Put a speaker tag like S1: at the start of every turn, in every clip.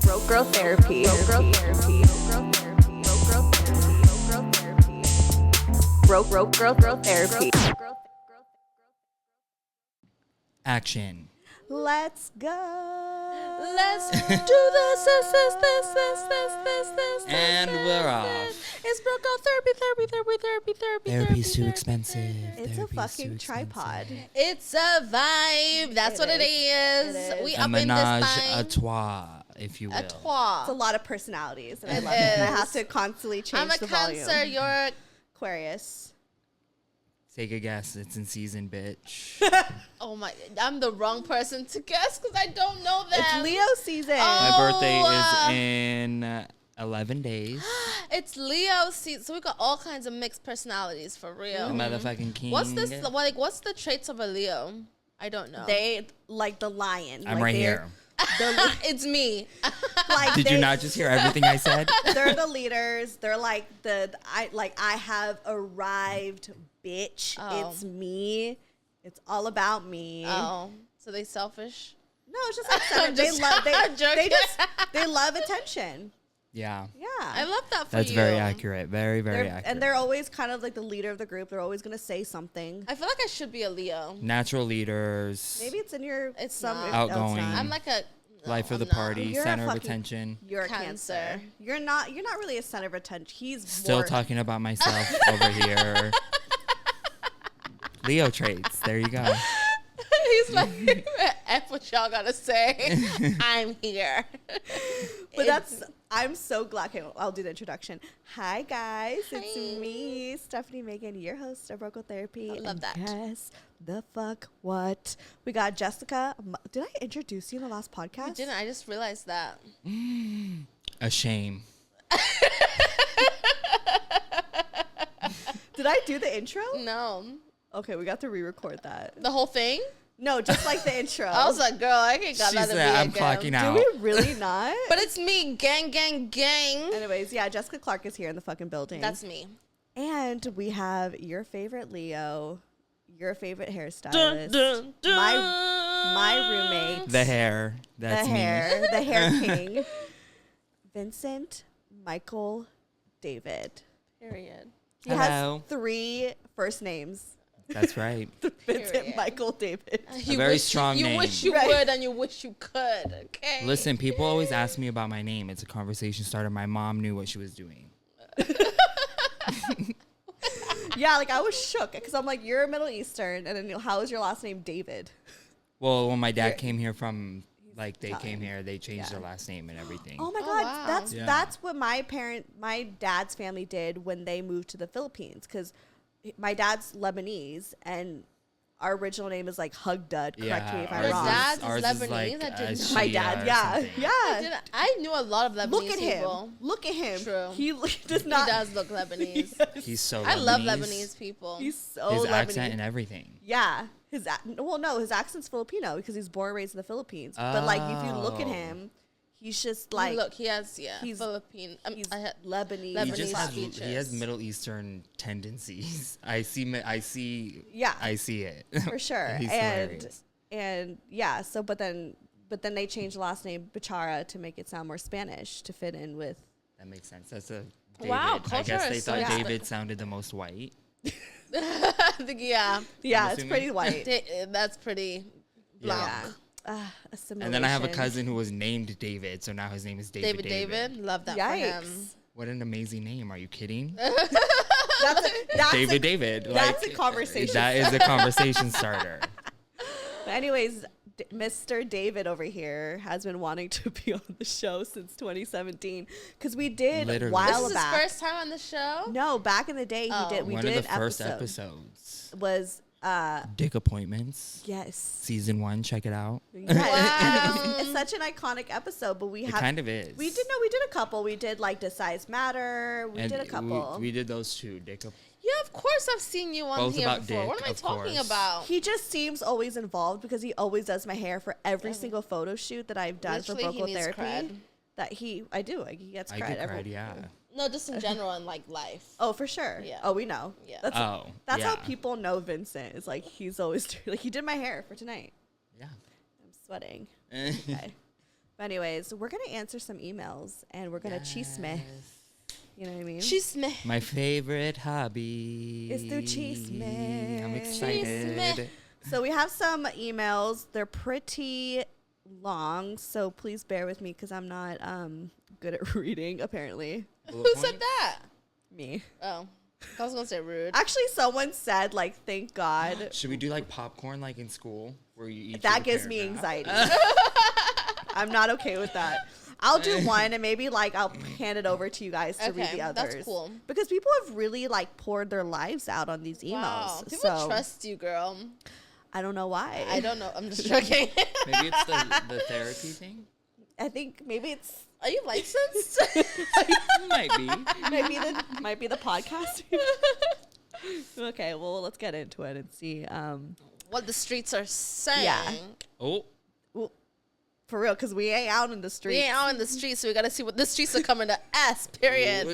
S1: Growth therapy. Growth therapy.
S2: Action.
S1: Let's go.
S3: Let's do this.
S2: And we're off.
S3: It's broke therapy.
S2: Therapy's too expensive.
S1: It's a fucking tripod.
S3: It's a vibe. That's what it is.
S1: It is.
S3: We
S2: A
S3: up in this
S2: menage a
S3: thing.
S2: trois, if you will.
S3: A trois.
S1: It's a lot of personalities, and I
S3: It
S1: love it. And I
S3: is.
S1: have to constantly change
S3: I'm a
S1: the
S3: Cancer.
S1: volume.
S3: You're
S1: Aquarius.
S2: Take a guess. It's in season, bitch.
S3: oh my. I'm the wrong person to guess because I don't know that.
S1: It's Leo season.
S3: Oh.
S2: My birthday is in 11 days.
S3: It's Leo season, so we got all kinds of mixed personalities for real.
S2: A motherfucking king.
S3: What's this? Like, what's the traits of a Leo? I don't know.
S1: They like the lion.
S2: I'm
S1: like
S2: right here.
S3: It's me.
S1: Like
S2: Did you not just hear everything I said?
S1: They're the leaders. They're like I have arrived, bitch.
S3: Oh.
S1: It's me. It's all about me.
S3: Oh, so they selfish?
S1: No, it's just like
S3: I'm just- I'm joking.
S1: they love attention.
S2: Yeah.
S1: Yeah.
S3: I love that for
S2: That's
S3: you.
S2: very accurate. Very, very accurate.
S1: And they're always kind of like the leader of the group. They're always gonna say something.
S3: I feel like I should be a Leo.
S2: Natural leaders.
S1: Maybe it's in your
S3: It's
S1: some
S3: not.
S1: no, it's
S2: Outgoing.
S1: not.
S3: I'm like a
S2: Life of the
S3: I'm not.
S2: party,
S1: You're a
S2: center of
S1: fucking-
S2: attention.
S1: You're a
S3: Cancer.
S1: Cancer. You're not really a center of attention. He's
S2: Still
S1: more,
S2: talking about myself over here. Leo traits. There you go.
S3: He's like, F what y'all gotta say. I'm here.
S1: But I'm so glad. Okay, I'll do the introduction. Hi, guys. It's
S3: Hi.
S1: me, Stefanie Maegan, your host of Vocal Therapy.
S3: I love that.
S1: Guess the fuck what? We got Jessica. Did I introduce you in the last
S3: I
S1: podcast?
S3: didn't. I just realized that.
S2: A shame.
S1: Did I do the intro?
S3: No.
S1: Okay, we got to re-record that.
S3: The whole thing?
S1: No, just like the intro.
S3: I was like, girl, I ain't got
S2: She
S3: that to
S2: said,
S3: be
S2: I'm
S3: again.
S2: clocking
S1: Did
S2: out.
S1: we really not?
S3: But it's me, gang.
S1: Anyways, yeah, Jessica Clarke is here in the fucking building.
S3: That's me.
S1: And we have your favorite Leo, your favorite hairstylist, my roommate,
S2: The hair. That's me.
S1: the hair king, Vincent Michael David.
S3: Period.
S1: He
S2: Hello.
S1: has 3 first names.
S2: That's right.
S1: Vincent
S3: Period.
S1: Michael David.
S3: You
S2: very
S3: wish
S2: strong
S3: you
S2: name.
S3: wish you
S1: Right.
S3: would and you wish you could. Okay.
S2: Listen, people always ask me about my name. It's a conversation starter. My mom knew what she was doing.
S1: Yeah, like I was shook because I'm like, you're Middle Eastern, and then how is your last name David?
S2: Well, when my dad came here from, like, they
S1: Italian.
S2: came here, they changed
S1: Yeah.
S2: their last name and everything.
S1: Oh my
S3: Oh,
S1: God,
S3: wow.
S1: that's what my dad's family did when they moved to the Philippines, because my dad's Lebanese and our original name is like Hugdud. Correct me if I'm
S3: Your
S1: wrong.
S3: dad's
S2: ours
S3: Lebanese?
S2: Is like,
S3: I didn't know.
S1: My
S2: Shia
S1: dad,
S2: or
S1: yeah,
S2: something.
S1: yeah.
S3: I knew a lot of Lebanese
S1: Look at him.
S3: people.
S1: Look at him.
S3: True.
S1: He does not.
S3: He does look Lebanese.
S2: He's so
S3: I love
S2: Lebanese.
S3: Lebanese people.
S1: He's so
S2: His
S1: Lebanese.
S2: accent and everything.
S1: Yeah. His accent's Filipino because he's born and raised in the Philippines. But like if you look at
S2: Oh.
S1: him, he's just like
S3: Look, he has
S1: he's-
S3: Philippine.
S1: he's
S3: I had
S1: Lebanese.
S2: He
S3: Lebanese
S2: just has,
S3: features.
S2: he has Middle Eastern tendencies. I see.
S1: Yeah.
S2: I see it.
S1: For sure.
S2: He's
S1: and
S2: hilarious.
S1: yeah, so but then they changed the last name Bachara to make it sound more Spanish to fit in with
S2: That makes sense. That's a David.
S3: Wow,
S2: I
S3: culture
S2: guess they
S3: is
S2: thought
S3: so
S2: David sounded the most white.
S3: I think, yeah.
S1: yeah, it's
S2: assuming.
S1: pretty white.
S3: That's pretty blanc.
S1: Yeah. Assimilation.
S2: And then I have a cousin who was named David, so now his name is David.
S3: David. Love that for him.
S1: Yikes.
S2: What an amazing name. Are you kidding?
S1: That's
S2: David
S1: a,
S2: David.
S1: that's
S2: like,
S1: a conversation
S2: That is a conversation starter.
S1: But anyways, Mr. David over here has been wanting to be on the show since 2017 because we did
S2: Literally.
S1: a while
S3: This is his
S1: back.
S3: first time on the show?
S1: No, back in the day
S3: Oh.
S1: he did. We
S2: One
S1: did
S2: of the
S1: an
S2: first
S1: episode.
S2: episodes.
S1: Was
S2: Dick Appointments.
S1: yes.
S2: Season 1. Check it out.
S1: Yes.
S3: Wow.
S1: It's such an iconic episode, but we
S2: It
S1: have
S2: kind of is.
S1: we did a couple. We did like Does Size Matter? We
S2: And
S1: did a couple.
S2: We did those two. Dick
S3: Yeah, of course I've seen you on
S2: Both
S3: here
S2: about
S3: before. What
S2: dick,
S3: am I
S2: of
S3: talking
S2: course.
S3: about?
S1: He just seems always involved because he always does my hair for every single photo shoot that I've done
S3: Literally,
S1: for
S3: he
S1: vocal
S3: needs
S1: therapy.
S3: cred.
S1: That I do. He gets
S2: I
S1: cred.
S2: get
S1: every-
S2: cred, yeah.
S3: No, just in general in like life.
S1: Oh, for sure.
S3: Yeah.
S1: Oh, we know.
S3: Yeah.
S1: That's
S2: Oh,
S1: that's how
S2: yeah.
S1: people know Vincent. Is like he's always like he did my hair for tonight.
S2: Yeah.
S1: I'm sweating. Okay. But anyways, we're going to answer some emails and we're going to chisme. You know what I mean?
S3: Chisme.
S2: My favorite hobby.
S1: It's through chisme.
S2: I'm excited.
S3: Chisme.
S1: So we have some emails. They're pretty long, so please bear with me because I'm not good at reading, apparently.
S3: Who said that?
S1: Me.
S3: Oh, I was gonna say rude.
S1: Actually, someone said, like, thank God.
S2: Should we do like popcorn like in school where you eat?
S1: That gives me anxiety. I'm not okay with that. I'll do one and maybe like I'll hand it over to you guys to read the others.
S3: That's cool.
S1: Because people have really like poured their lives out on these emails.
S3: Wow. People
S1: so
S3: trust you, girl.
S1: I don't know why.
S3: I don't know. I'm just joking.
S2: Maybe it's the therapy thing.
S1: I think maybe it's
S3: Are you licensed?
S2: Might be.
S1: might be the podcast. Okay, well let's get into it and see
S3: What the streets are saying.
S1: Yeah.
S2: Oh.
S1: well, for real, because we ain't out in the streets.
S3: We ain't out in the streets, so we gotta see what the streets are coming to us. Period.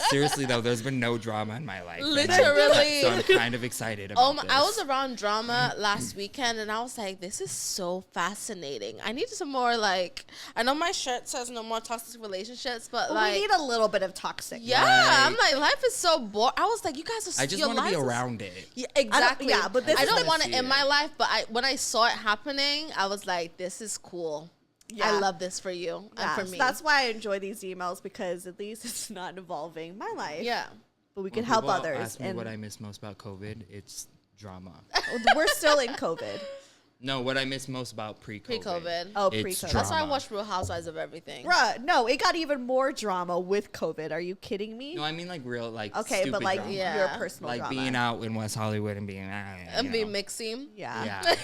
S2: Seriously though, there's been no drama in my life.
S3: Literally.
S2: So I'm kind of excited about this.
S3: I was around drama last weekend, and I was like, "This is so fascinating. I need some more like." I know my shirt says no more toxic relationships, but
S1: Well,
S3: like,
S1: we need a little bit of toxic.
S3: yeah,
S2: Right.
S3: I'm like, life is so boring. I was like, you guys are.
S2: I just
S3: your
S2: want to be
S3: lives are-
S2: around it.
S3: Yeah, exactly.
S1: yeah, but this
S3: I
S1: is
S3: don't
S1: the-
S3: want it
S2: see
S3: in
S2: it.
S3: my life, but when I saw it happening, I was like, this is cool.
S1: Yeah.
S3: I love this for you and for
S1: So
S3: me.
S1: that's why I enjoy these emails, because at least it's not involving my life.
S3: yeah.
S1: But we
S2: When
S1: can help
S2: people
S1: others.
S2: ask me
S1: And
S2: what I miss most about COVID, it's drama.
S1: we're still in COVID.
S2: No, what I miss most about pre-COVID.
S3: Pre-COVID.
S1: Oh,
S2: It's
S1: pre-COVID.
S3: That's why I
S2: drama.
S3: watch Real Housewives of Everything.
S1: Bruh, no, it got even more drama with COVID. Are you kidding me?
S2: No, I mean like real, like
S1: Okay, but
S2: stupid
S1: like
S2: drama.
S3: Yeah.
S1: your personal
S2: Like
S1: drama.
S2: being out in West Hollywood and being,
S3: And being mixy.
S1: Yeah.
S2: Yeah.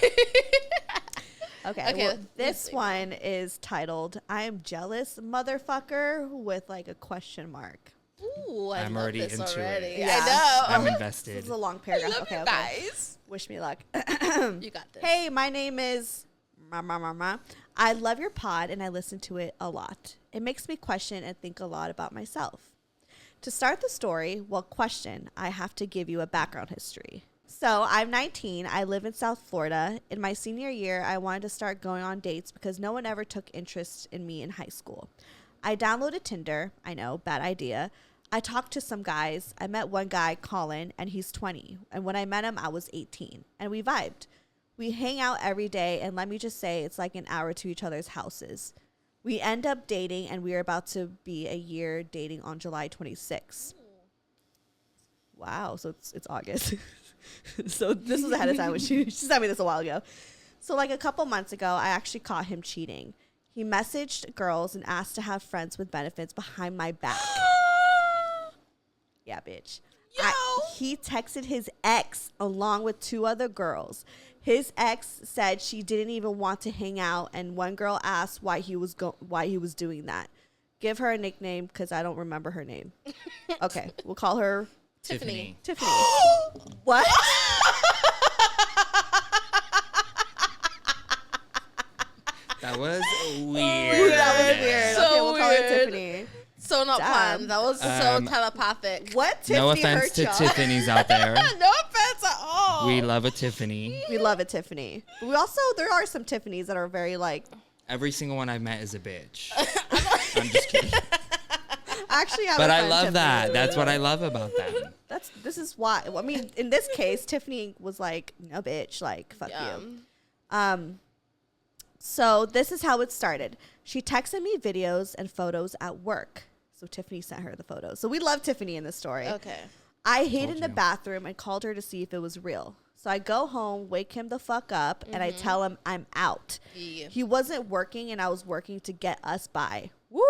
S1: Okay.
S3: Okay,
S1: Well, this
S3: let's
S1: one is titled "I am jealous, motherfucker," with like a question mark.
S3: Ooh, I
S2: I'm
S3: love
S2: already
S3: this
S2: into it.
S3: already.
S1: Yeah.
S3: I know.
S2: I'm
S1: This
S2: invested.
S1: is a long
S3: I
S1: paragraph.
S3: love
S1: Okay,
S3: you
S1: okay.
S3: guys.
S1: Wish me luck.
S3: You got this.
S1: Hey, my name is Ma. I love your pod and I listen to it a lot. It makes me question and think a lot about myself. To start the story, I have to give you a background history. So I'm 19. I live in South Florida. In my senior year, I wanted to start going on dates because no one ever took interest in me in high school. I downloaded Tinder. I know, bad idea. I talked to some guys. I met one guy, Colin, and he's 20. And when I met him, I was 18. And we vibed. We hang out every day, and let me just say, it's like an hour to each other's houses. We end up dating, and we are about to be a year dating on July 26th. Wow, so it's August. So this was ahead of time when she sent me this a while ago. So like a couple months ago, I actually caught him cheating. He messaged girls and asked to have friends with benefits behind my back. Yeah, bitch. He texted his ex along with two other girls. His ex said she didn't even want to hang out, and one girl asked why he was doing that. Give her a nickname because I don't remember her name. Okay, we'll call her
S2: Tiffany.
S1: Tiffany. What?
S2: That was weird.
S1: That was weird.
S3: So
S1: Okay, we'll call her
S3: weird.
S1: Tiffany.
S3: So not
S1: Damn.
S3: planned. That was so telepathic.
S1: What Tiffany
S2: No offense
S1: hurt
S2: to
S1: y'all?
S2: Tiffany's out there.
S3: No offense at all.
S2: We love a Tiffany.
S1: We love it, Tiffany. We also, there are some Tiffany's that are very like,
S2: Every single one I've met is a bitch. I'm just kidding.
S1: actually have
S2: But
S1: a
S2: I
S1: friend,
S2: love
S1: Tiffany.
S2: that. That's what I love about them.
S1: This is why. I mean, in this case, Tiffany was like, no, bitch, like, fuck you. So this is how it started. She texted me videos and photos at work. So Tiffany sent her the photos. So we love Tiffany in this story.
S3: Okay.
S1: I hid
S2: Told
S1: in the
S2: you.
S1: bathroom and called her to see if it was real. So I go home, wake him the fuck up, and I tell him I'm out.
S3: Yeah.
S1: He wasn't working, and I was working to get us by. Woo!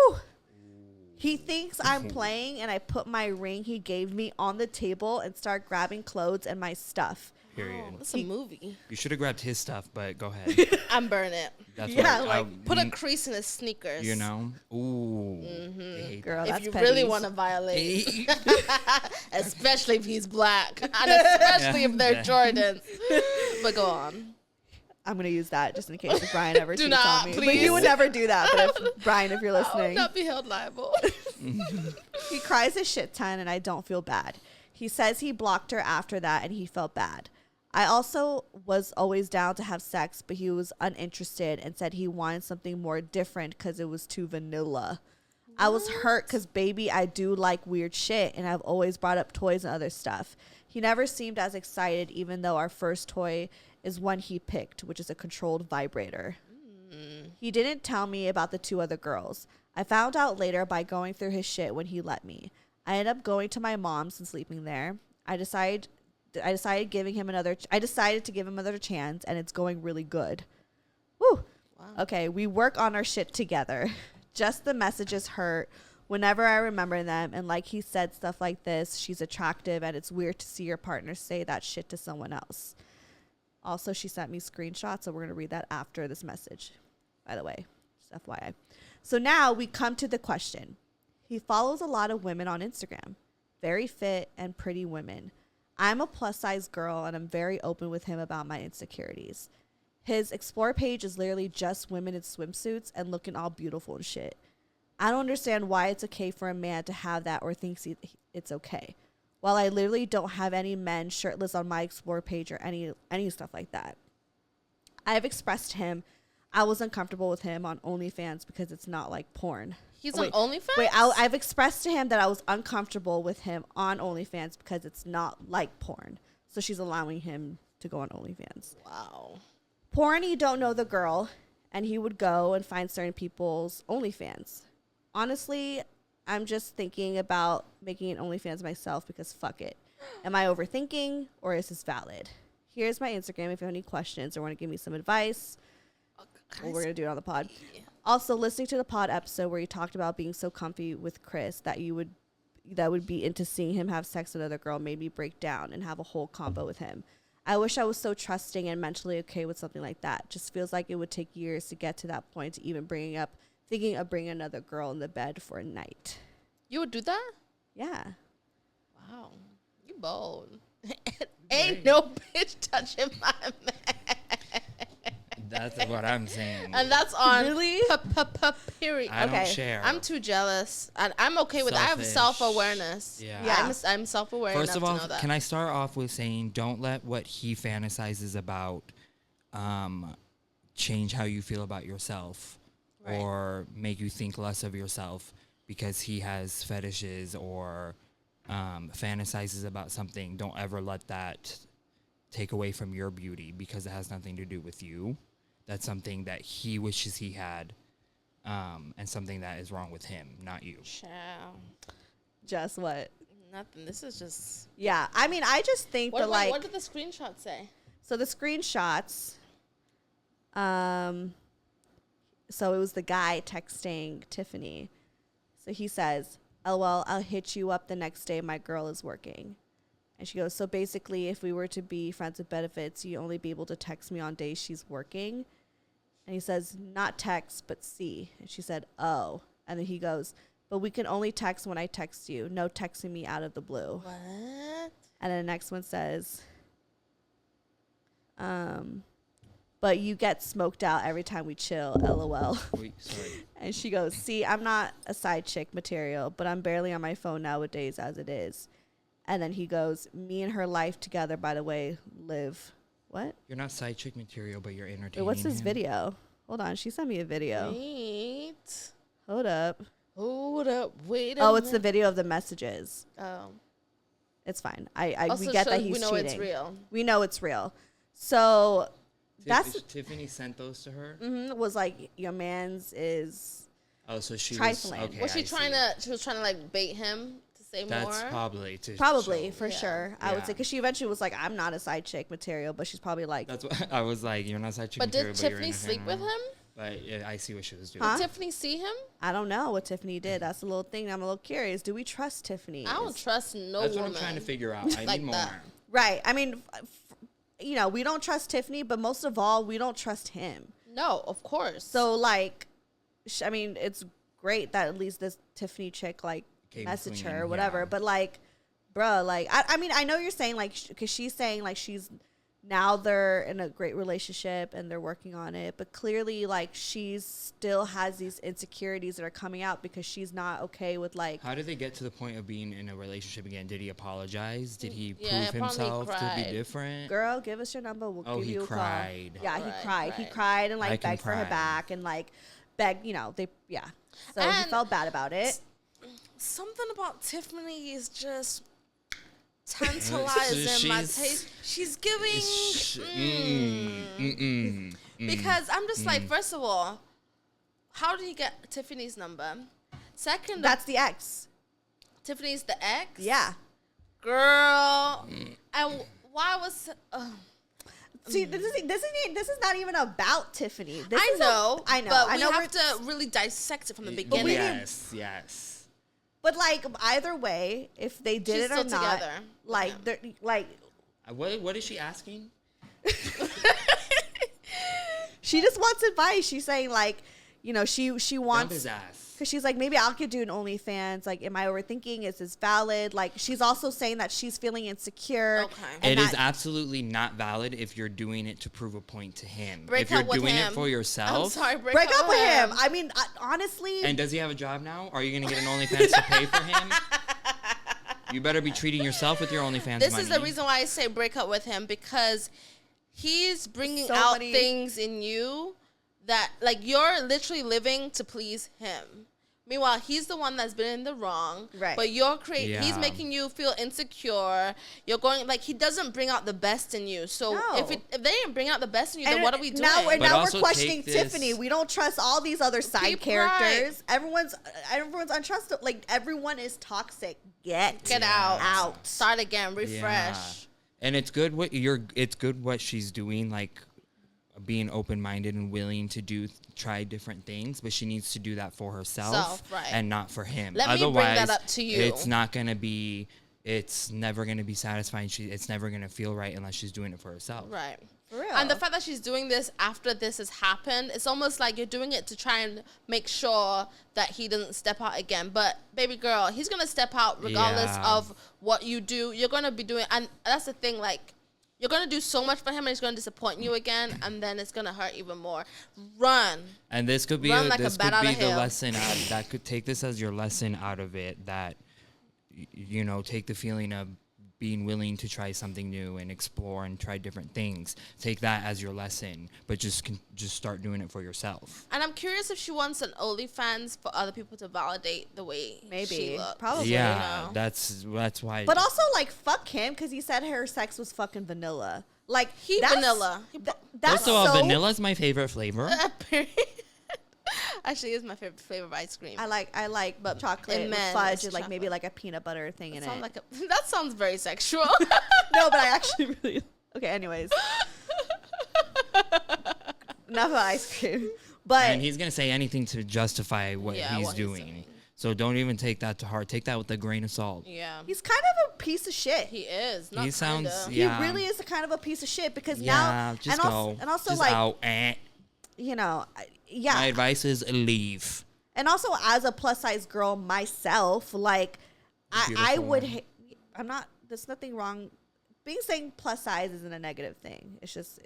S1: He thinks I'm playing, and I put my ring he gave me on the table and start grabbing clothes and my stuff.
S2: Period.
S3: That's a movie.
S2: You should have grabbed his stuff, but go ahead.
S3: I'm burn it.
S2: That's
S1: Yeah,
S2: what
S1: like,
S3: Put a crease in his sneakers.
S2: you know. Ooh. They hate
S1: Girl,
S3: If
S1: that's
S3: you
S1: petty.
S3: really want to violate,
S2: that.
S3: especially if he's black, and especially if they're
S2: Yeah.
S3: Jordans. But go on.
S1: I'm going to use that just in case if Brian ever
S3: Do
S1: cheats
S3: not,
S1: on me. But
S3: please.
S1: you would never do that. But if, Brian, if you're
S3: I will
S1: listening.
S3: not be held liable.
S1: He cries a shit ton, and I don't feel bad. He says he blocked her after that, and he felt bad. I also was always down to have sex, but he was uninterested and said he wanted something more different because it was too vanilla. What? I was hurt because, baby, I do like weird shit, and I've always brought up toys and other stuff. He never seemed as excited, even though our first toy is one he picked, which is a controlled vibrator. He didn't tell me about the 2 other girls. I found out later by going through his shit when he let me. I ended up going to my mom's and sleeping there. I decided to give him another chance, and it's going really good. Woo. Wow. Okay, we work on our shit together. Just the messages hurt whenever I remember them, and like he said, stuff like this, she's attractive, and it's weird to see your partner say that shit to someone else. Also, she sent me screenshots, so we're going to read that after this message, by the way, just FYI. So now we come to the question. He follows a lot of women on Instagram, very fit and pretty women. I'm a plus-size girl, and I'm very open with him about my insecurities. His explore page is literally just women in swimsuits and looking all beautiful and shit. I don't understand why it's okay for a man to have that or thinks it's okay. While I literally don't have any men shirtless on my explore page or any stuff like that. I have expressed to him I was uncomfortable with him on OnlyFans because it's not like porn.
S3: He's on OnlyFans?
S1: Wait, I've expressed to him that I was uncomfortable with him on OnlyFans because it's not like porn. So she's allowing him to go on OnlyFans.
S3: Wow.
S1: Porn, you don't know the girl, and he would go and find certain people's OnlyFans. Honestly, I'm just thinking about making an OnlyFans myself because fuck it. Am I overthinking or is this valid? Here's my Instagram if you have any questions or want to give me some advice. Well, we're going to do it on the pod. Yeah. Also, listening to the pod episode where you talked about being so comfy with Chris that would be into seeing him have sex with another girl made me break down and have a whole combo with him. I wish I was so trusting and mentally okay with something like that. Just feels like it would take years to get to that point to even thinking of bringing another girl in the bed for a night.
S3: You would do that?
S1: Yeah.
S3: Wow. You bold. Ain't no bitch touching my man.
S2: That's what I'm saying.
S3: And that's on
S1: really?
S3: Period.
S2: I don't share.
S3: I'm too jealous. And I'm okay with that. I have self-awareness.
S2: Yeah.
S3: I'm self-aware enough to know that.
S2: Can I start off with saying don't let what he fantasizes about change how you feel about yourself or make you think less of yourself because he has fetishes or fantasizes about something. Don't ever let that take away from your beauty because it has nothing to do with you. That's something that he wishes he had, and something that is wrong with him, not you.
S3: Ciao.
S1: Just what?
S3: Nothing. This is just...
S1: Yeah. I mean, I just think
S3: what did the screenshot say?
S1: So the screenshots, so it was the guy texting Tiffany. So he says, LOL, I'll hit you up the next day my girl is working. And she goes, so basically, if we were to be friends with benefits, you only be able to text me on days she's working. And he says, not text, but see. And she said, oh. And then he goes, but we can only text when I text you. No texting me out of the blue.
S3: What?
S1: And then the next one says, but you get smoked out every time we chill, LOL.
S2: Wait, sorry.
S1: And she goes, see, I'm not a side chick material, but I'm barely on my phone nowadays as it is. And then he goes, me and her life together, by the way, live. What?
S2: You're not side chick material, but you're entertaining.
S1: Wait, what's this video? Hold on. She sent me a video.
S3: Wait.
S1: Hold up.
S3: Wait
S1: Oh, it's the video of the messages.
S3: Oh.
S1: It's fine.
S3: Also
S1: we get that he's
S3: we know
S1: cheating.
S3: It's real.
S1: We know it's real. So that's...
S2: Tiffany sent those to her?
S1: Mm-hmm, was like, your man's is...
S2: Oh, so she
S1: trifling.
S2: was... Okay,
S3: was she trying to like bait him? Say
S2: that's
S3: more?
S1: Probably for sure.
S2: Yeah.
S1: I would say because she eventually was like, "I'm not a side chick material," but she's probably like,
S2: "That's what I was like." You're not side chick
S3: but
S2: material.
S3: Did Tiffany sleep with him?
S2: But yeah, I see what she was doing.
S1: Huh?
S3: Did Tiffany see him?
S1: I don't know what Tiffany did. That's the little thing. I'm a little curious. Do we trust Tiffany?
S3: I don't trust no
S2: That's
S3: woman.
S2: what I'm trying to figure out. I
S3: like
S2: need more.
S3: That.
S1: Right. I mean, we don't trust Tiffany, but most of all, we don't trust him.
S3: No, of course.
S1: So like, I mean, it's great that at least this Tiffany chick like message her or whatever, but like, bruh, like I mean, I know you're saying like because she's saying like she's now they're in a great relationship and they're working on it, but clearly like she still has these insecurities that are coming out because she's not okay with like.
S2: How did they get to the point of being in a relationship again? Did he apologize? Did he
S3: Yeah,
S2: prove himself to be different?
S1: Girl, give us your number, we'll give you a
S2: cried.
S1: call. Yeah, he cried. He
S3: Right.
S1: cried and like
S2: I can
S1: begged for her
S2: cry.
S1: back and like begged, you know, so he
S3: And
S1: felt bad about it.
S3: Something about Tiffany is just tantalizing my taste. She's giving because I'm just like, first of all, how did you get Tiffany's number? Second,
S1: That's the ex.
S3: Tiffany's the ex.
S1: Yeah.
S3: Girl, and why was?
S1: See, this is not even about Tiffany. This
S3: I
S1: is
S3: know,
S1: I know.
S3: but
S1: I know
S3: we have to really dissect it from the
S1: we
S3: beginning.
S1: need-
S2: Yes.
S1: But like either way, if they did
S3: She's
S1: it or
S3: still
S1: not,
S3: together.
S1: like
S3: Yeah.
S1: they're like
S2: What is she asking?
S1: she just wants advice. She's saying like, you know, she
S2: Dump
S1: wants
S2: his ass.
S1: because she's like, maybe I could do an OnlyFans. Like, am I overthinking? Is this valid? Like, she's also saying that she's feeling insecure.
S3: Okay.
S1: and
S2: It is
S1: that-
S2: absolutely not valid if you're doing it to prove a point to him.
S3: Break
S2: if you're
S3: up with
S2: doing
S3: him.
S2: it for
S3: I'm
S2: yourself.
S3: sorry,
S1: break up with him. I mean, honestly,
S2: And does he have a job now? Are you going to get an OnlyFans to pay for him? You better be treating yourself with your OnlyFans
S3: This
S2: money.
S3: is the reason why I say break up with him, because he's bringing
S1: So
S3: out
S1: many-
S3: things in you that, like, you're literally living to please him. Meanwhile, he's the one that's been in the wrong.
S1: Right.
S3: But you're he's
S2: Yeah.
S3: making you feel insecure. You're going, like, he doesn't bring out the best in you. So
S1: No.
S3: if they didn't bring out the best in you, then
S1: And
S3: what are we doing?
S1: Now,
S2: But
S1: now we're
S2: also
S1: questioning
S2: take this-
S1: Tiffany. We don't trust all these other side
S3: Keep
S1: characters. Everyone's untrustable. Like, everyone is toxic. Get
S3: out.
S1: out.
S3: Start again. Refresh.
S2: Yeah. And it's good what she's doing, like being open-minded and willing to try different things, but she needs to do that for herself
S3: Right.
S2: and not for him.
S3: Let me bring
S2: Otherwise,
S3: that up to you.
S2: it's never going to be satisfying. It's never going to feel right unless she's doing it for herself.
S3: Right.
S1: For real.
S3: And the fact that she's doing this after this has happened, it's almost like you're doing it to try and make sure that he doesn't step out again. But baby girl, he's gonna step out regardless
S2: Yeah.
S3: of what you do. You're gonna be doing, and that's the thing. Like, you're gonna do so much for him, and he's gonna disappoint you again, and then it's gonna hurt even more. Run.
S2: And this could be
S3: Run like a bat out of
S2: the
S3: hell.
S2: lesson that could take this as your lesson out of it, that take the feeling of being willing to try something new and explore and try different things. Take that as your lesson, but just start doing it for yourself.
S3: And I'm curious if she wants an OnlyFans for other people to validate the way she
S1: Maybe.
S3: looks.
S1: Probably.
S2: Yeah,
S3: you know?
S2: that's why.
S1: But also, like, fuck him because he said her sex was fucking vanilla. Like,
S3: He
S1: that's-
S3: vanilla.
S1: that's
S2: First of all,
S1: so,
S2: vanilla's my favorite flavor.
S3: Actually, is my favorite flavor of ice cream.
S1: I like
S3: But
S1: chocolate
S3: in
S1: with
S3: men,
S1: fudge
S3: it's
S1: and like maybe
S3: chocolate.
S1: like a peanut butter thing in it.
S3: That sounds very sexual.
S1: No, but I actually really okay. Anyways, enough of ice cream. But
S2: And he's gonna say anything to justify what
S3: Yeah,
S2: he's
S3: what he's
S2: doing.
S3: doing.
S2: So don't even take that to heart. Take that with a grain of salt.
S3: Yeah.
S1: he's kind of a piece of shit.
S3: He is. Not
S2: He sounds-
S3: kinda.
S2: yeah.
S1: He really is a kind of a piece of shit because
S2: Yeah,
S1: now
S2: just
S1: and also
S2: just
S1: like
S2: out.
S1: you know
S2: My
S1: yeah,
S2: advice is leave.
S1: and also as a plus size girl myself, like I
S2: Beautiful.
S1: would I'm not. There's nothing wrong. Being saying plus size isn't a negative thing. It's just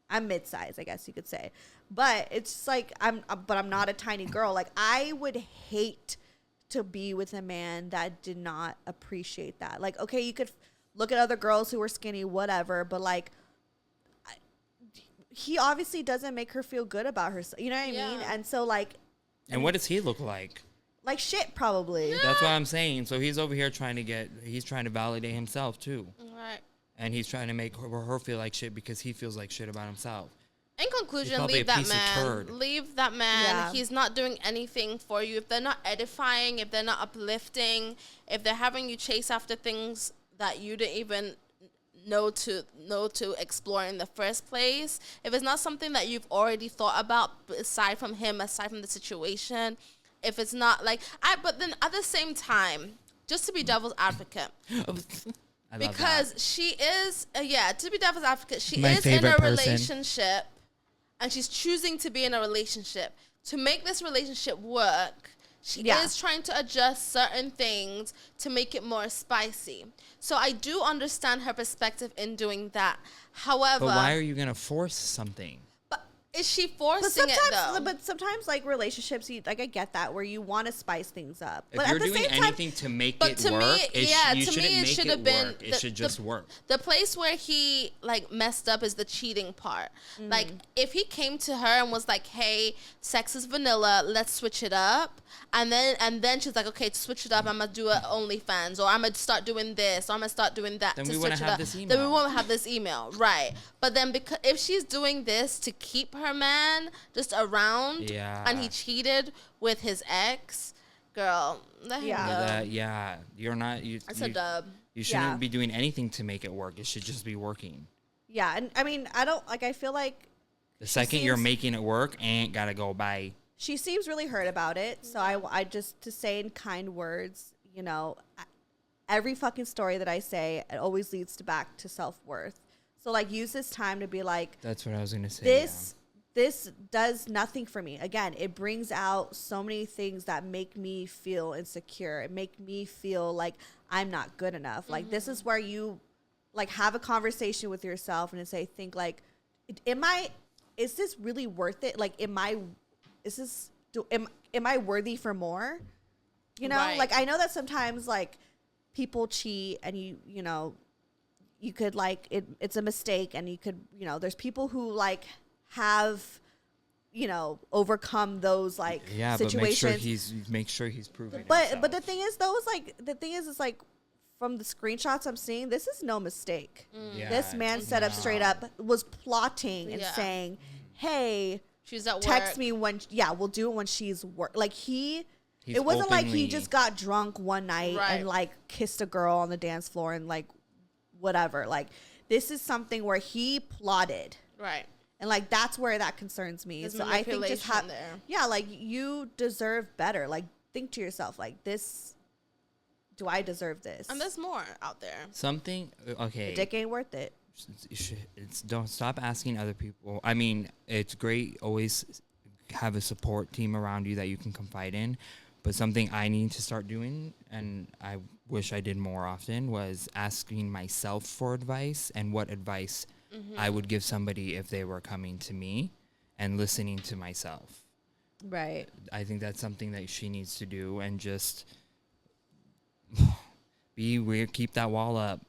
S1: I'm mid size, I guess you could say. But it's just like I'm not a tiny girl. Like I would hate to be with a man that did not appreciate that. Like, okay, you could look at other girls who were skinny, whatever, but like he obviously doesn't make her feel good about herself. You know what I mean?
S3: Yeah.
S1: And so like
S2: And what does he look like?
S1: shit probably.
S2: That's what I'm saying. So he's over here trying to validate himself too.
S3: Right.
S2: And he's trying to make her feel like shit because he feels like shit about himself.
S3: In conclusion,
S2: probably
S3: leave
S2: a
S3: that
S2: piece of
S3: man.
S2: turd.
S3: Leave that man.
S1: Yeah.
S3: He's not doing anything for you. If they're not edifying, if they're not uplifting, if they're having you chase after things that you didn't even know to explore in the first place, if it's not something that you've already thought about aside from him, aside from the situation, if it's not like but then at the same time, just to be devil's advocate,
S2: I love
S3: because
S2: that.
S3: she is to be devil's advocate, she
S2: My
S3: is in a
S2: favorite person.
S3: relationship and she's choosing to be in a relationship. To make this relationship work, she is trying to adjust certain things to make it more spicy. So I do understand her perspective in doing that. However,
S2: but why are you gonna force something?
S3: Is she forcing it though?
S1: But sometimes, like relationships, I get that where you want to spice things up.
S2: If
S1: but
S2: you're
S1: at the
S2: doing
S1: same time,
S2: anything to make it work, it should have been. It should just work.
S3: The place where he like messed up is the cheating part. Like if he came to her and was like, "Hey, sex is vanilla. Let's switch it up," and then she's like, "Okay, to switch it up, I'm gonna do it OnlyFans, or I'm gonna start doing this, or I'm gonna start doing that."
S2: Then
S3: to
S2: we
S3: switch
S2: wouldn't
S3: it
S2: have
S3: up.
S2: this email.
S3: Then we won't have this email, right? But then because if she's doing this to keep her man just around, and he cheated with his ex, girl, let him go.
S2: You're not.
S3: That's a dub.
S2: You shouldn't be doing anything to make it work. It should just be working.
S1: Yeah, and I mean, I feel like
S2: the second you're making it work, ain't gotta go by.
S1: She seems really hurt about it. So I just, to say in kind words, you know, every fucking story that I say, it always leads back to self-worth. So like, use this time to be like,
S2: that's what I was gonna say.
S1: This does nothing for me. Again, it brings out so many things that make me feel insecure. It make me feel like I'm not good enough. Like, this is where you like have a conversation with yourself and think like, is this really worth it? Like, am I worthy for more? You know, like, I know that sometimes like people cheat and you know, you could like, it's a mistake and you could, you know, there's people who like have, you know, overcome those like situations.
S2: But make sure he's proven
S1: but the thing is though, is like from the screenshots I'm seeing, this is no mistake. This man set up straight up, was plotting and saying, hey,
S3: she's at work,
S1: text me when we'll do it when she's work. Like it wasn't like he just got drunk one night and like kissed a girl on the dance floor and like whatever. Like, this is something where he plotted.
S3: Right.
S1: And like, that's where that concerns me. So I think just like, you deserve better. Like, think to yourself, like, do I deserve this?
S3: And there's more out there.
S2: Something, okay.
S1: The dick ain't worth it.
S2: Don't stop asking other people. I mean, it's great always have a support team around you that you can confide in. But something I need to start doing, and I wish I did more often, was asking myself for advice and what advice I would give somebody if they were coming to me, and listening to myself.
S1: Right.
S2: I think that's something that she needs to do, and just be weird, keep that wall up.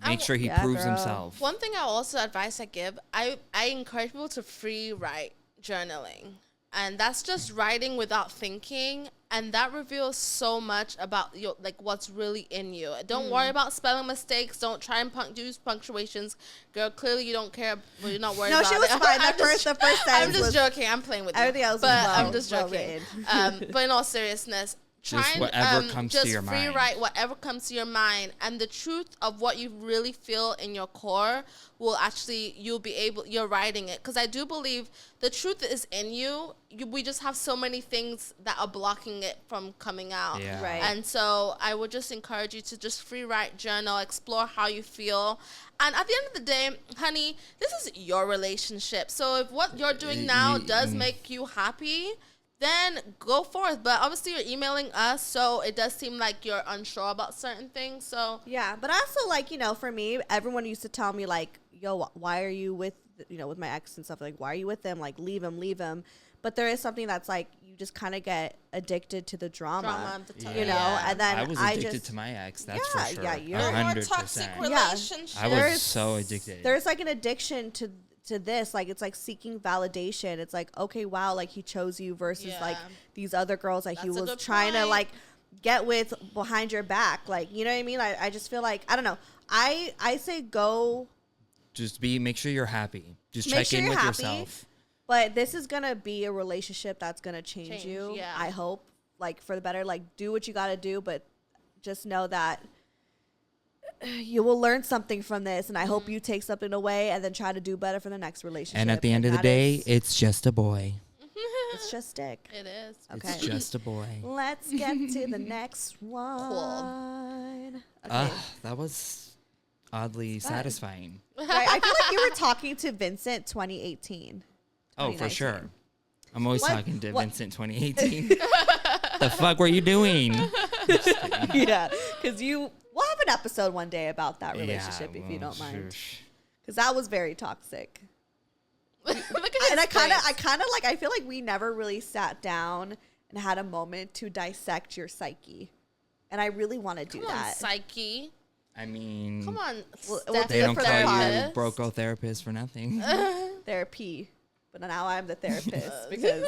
S2: Make sure he proves himself.
S3: One thing advice I give, I encourage people to free write journaling. And that's just writing without thinking, and that reveals so much about your like what's really in you. Don't worry about spelling mistakes. Don't try and use punctuations, girl. Clearly, you don't care. Well, you're not worried. No,
S1: she was fine. The first sentence.
S3: I'm just joking. I'm playing with you.
S1: Everything else,
S3: I'm just joking. But in all seriousness,
S2: just whatever comes to your mind.
S3: Just free write whatever comes to your mind, and the truth of what you really feel in your core will actually, you're writing it. Because I do believe the truth is in you. We just have so many things that are blocking it from coming out.
S2: Yeah.
S1: Right.
S3: And so I would just encourage you to just free write, journal, explore how you feel. And at the end of the day, honey, this is your relationship. So if what you're doing now does make you happy, then go forth. But obviously you're emailing us, so it does seem like you're unsure about certain things. So
S1: yeah, but also, like, you know, for me, everyone used to tell me like, yo, why are you with my ex and stuff, like, why are you with them, like, leave him. But there is something that's like, you just kind of get addicted to the drama you know. And then
S2: I was addicted to my ex, that's for sure.
S1: You're
S2: 100%.
S3: more toxic relationship.
S2: I was so addicted.
S1: There's like an addiction to this, like, it's like seeking validation. It's like, okay, wow, like, he chose you versus like these other girls that he was trying to like get with behind your back, like, you know what I mean? I just feel like, I don't know, I say go,
S2: just make sure you're happy, just check in with yourself.
S1: But this is gonna be a relationship that's gonna change you. I hope, like, for the better. Like, do what you gotta do, but just know that you will learn something from this, and I hope you take something away and then try to do better for the next relationship.
S2: And at the end of the day, it's just a boy.
S1: It's just dick.
S3: It is.
S1: Okay.
S2: It's just a boy.
S1: Let's get to the next one.
S3: Cool.
S1: Okay.
S2: That was oddly satisfying.
S1: Right, I feel like you were talking to Vincent 2018.
S2: Oh, for sure. I'm always talking to Vincent 2018. The fuck were you doing?
S1: Yeah, because we'll have an episode one day about that relationship if you don't mind. Because that was very toxic.
S3: Look at
S1: And
S3: his
S1: I kind
S3: face.
S1: of like, I feel like we never really sat down and had a moment to dissect your psyche. And I really want to do
S3: Come on,
S1: that.
S3: psyche.
S2: I mean,
S3: Come on,
S1: We'll
S3: Steph,
S1: do
S2: they
S1: it
S2: don't
S1: for
S2: call
S1: the
S2: you
S1: pod.
S2: broco therapist for nothing.
S1: Therapy. But now I'm the therapist because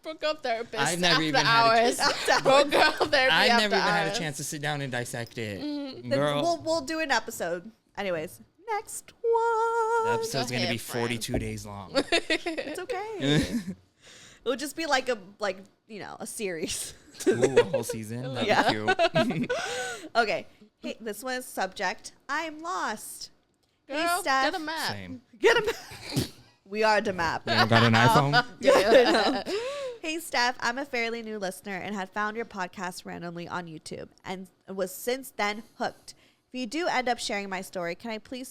S3: broke up therapist.
S2: I've never
S3: after
S2: even had a
S3: hours.
S1: chance-
S3: Broke up therapy.
S2: I've
S3: after
S2: never even had a
S3: hours.
S2: chance to sit down and dissect it.
S1: then
S2: Girl,
S1: we'll do an episode. Anyways, next
S2: the
S1: one.
S2: episode's going to
S3: ahead,
S2: be
S3: friend.
S2: 42 days long.
S1: It's okay. It'll just be like a series.
S2: Ooh, a whole season. That'd
S1: Yeah.
S2: be cute.
S1: Okay. Hey, this one's subject. I'm lost. Hey,
S3: Girl,
S1: Steph.
S3: get a map.
S2: Same.
S1: Get him. We are the map.
S2: You don't got an iPhone?
S1: No. Hey, Steph, I'm a fairly new listener and had found your podcast randomly on YouTube and was since then hooked. If you do end up sharing my story, can I please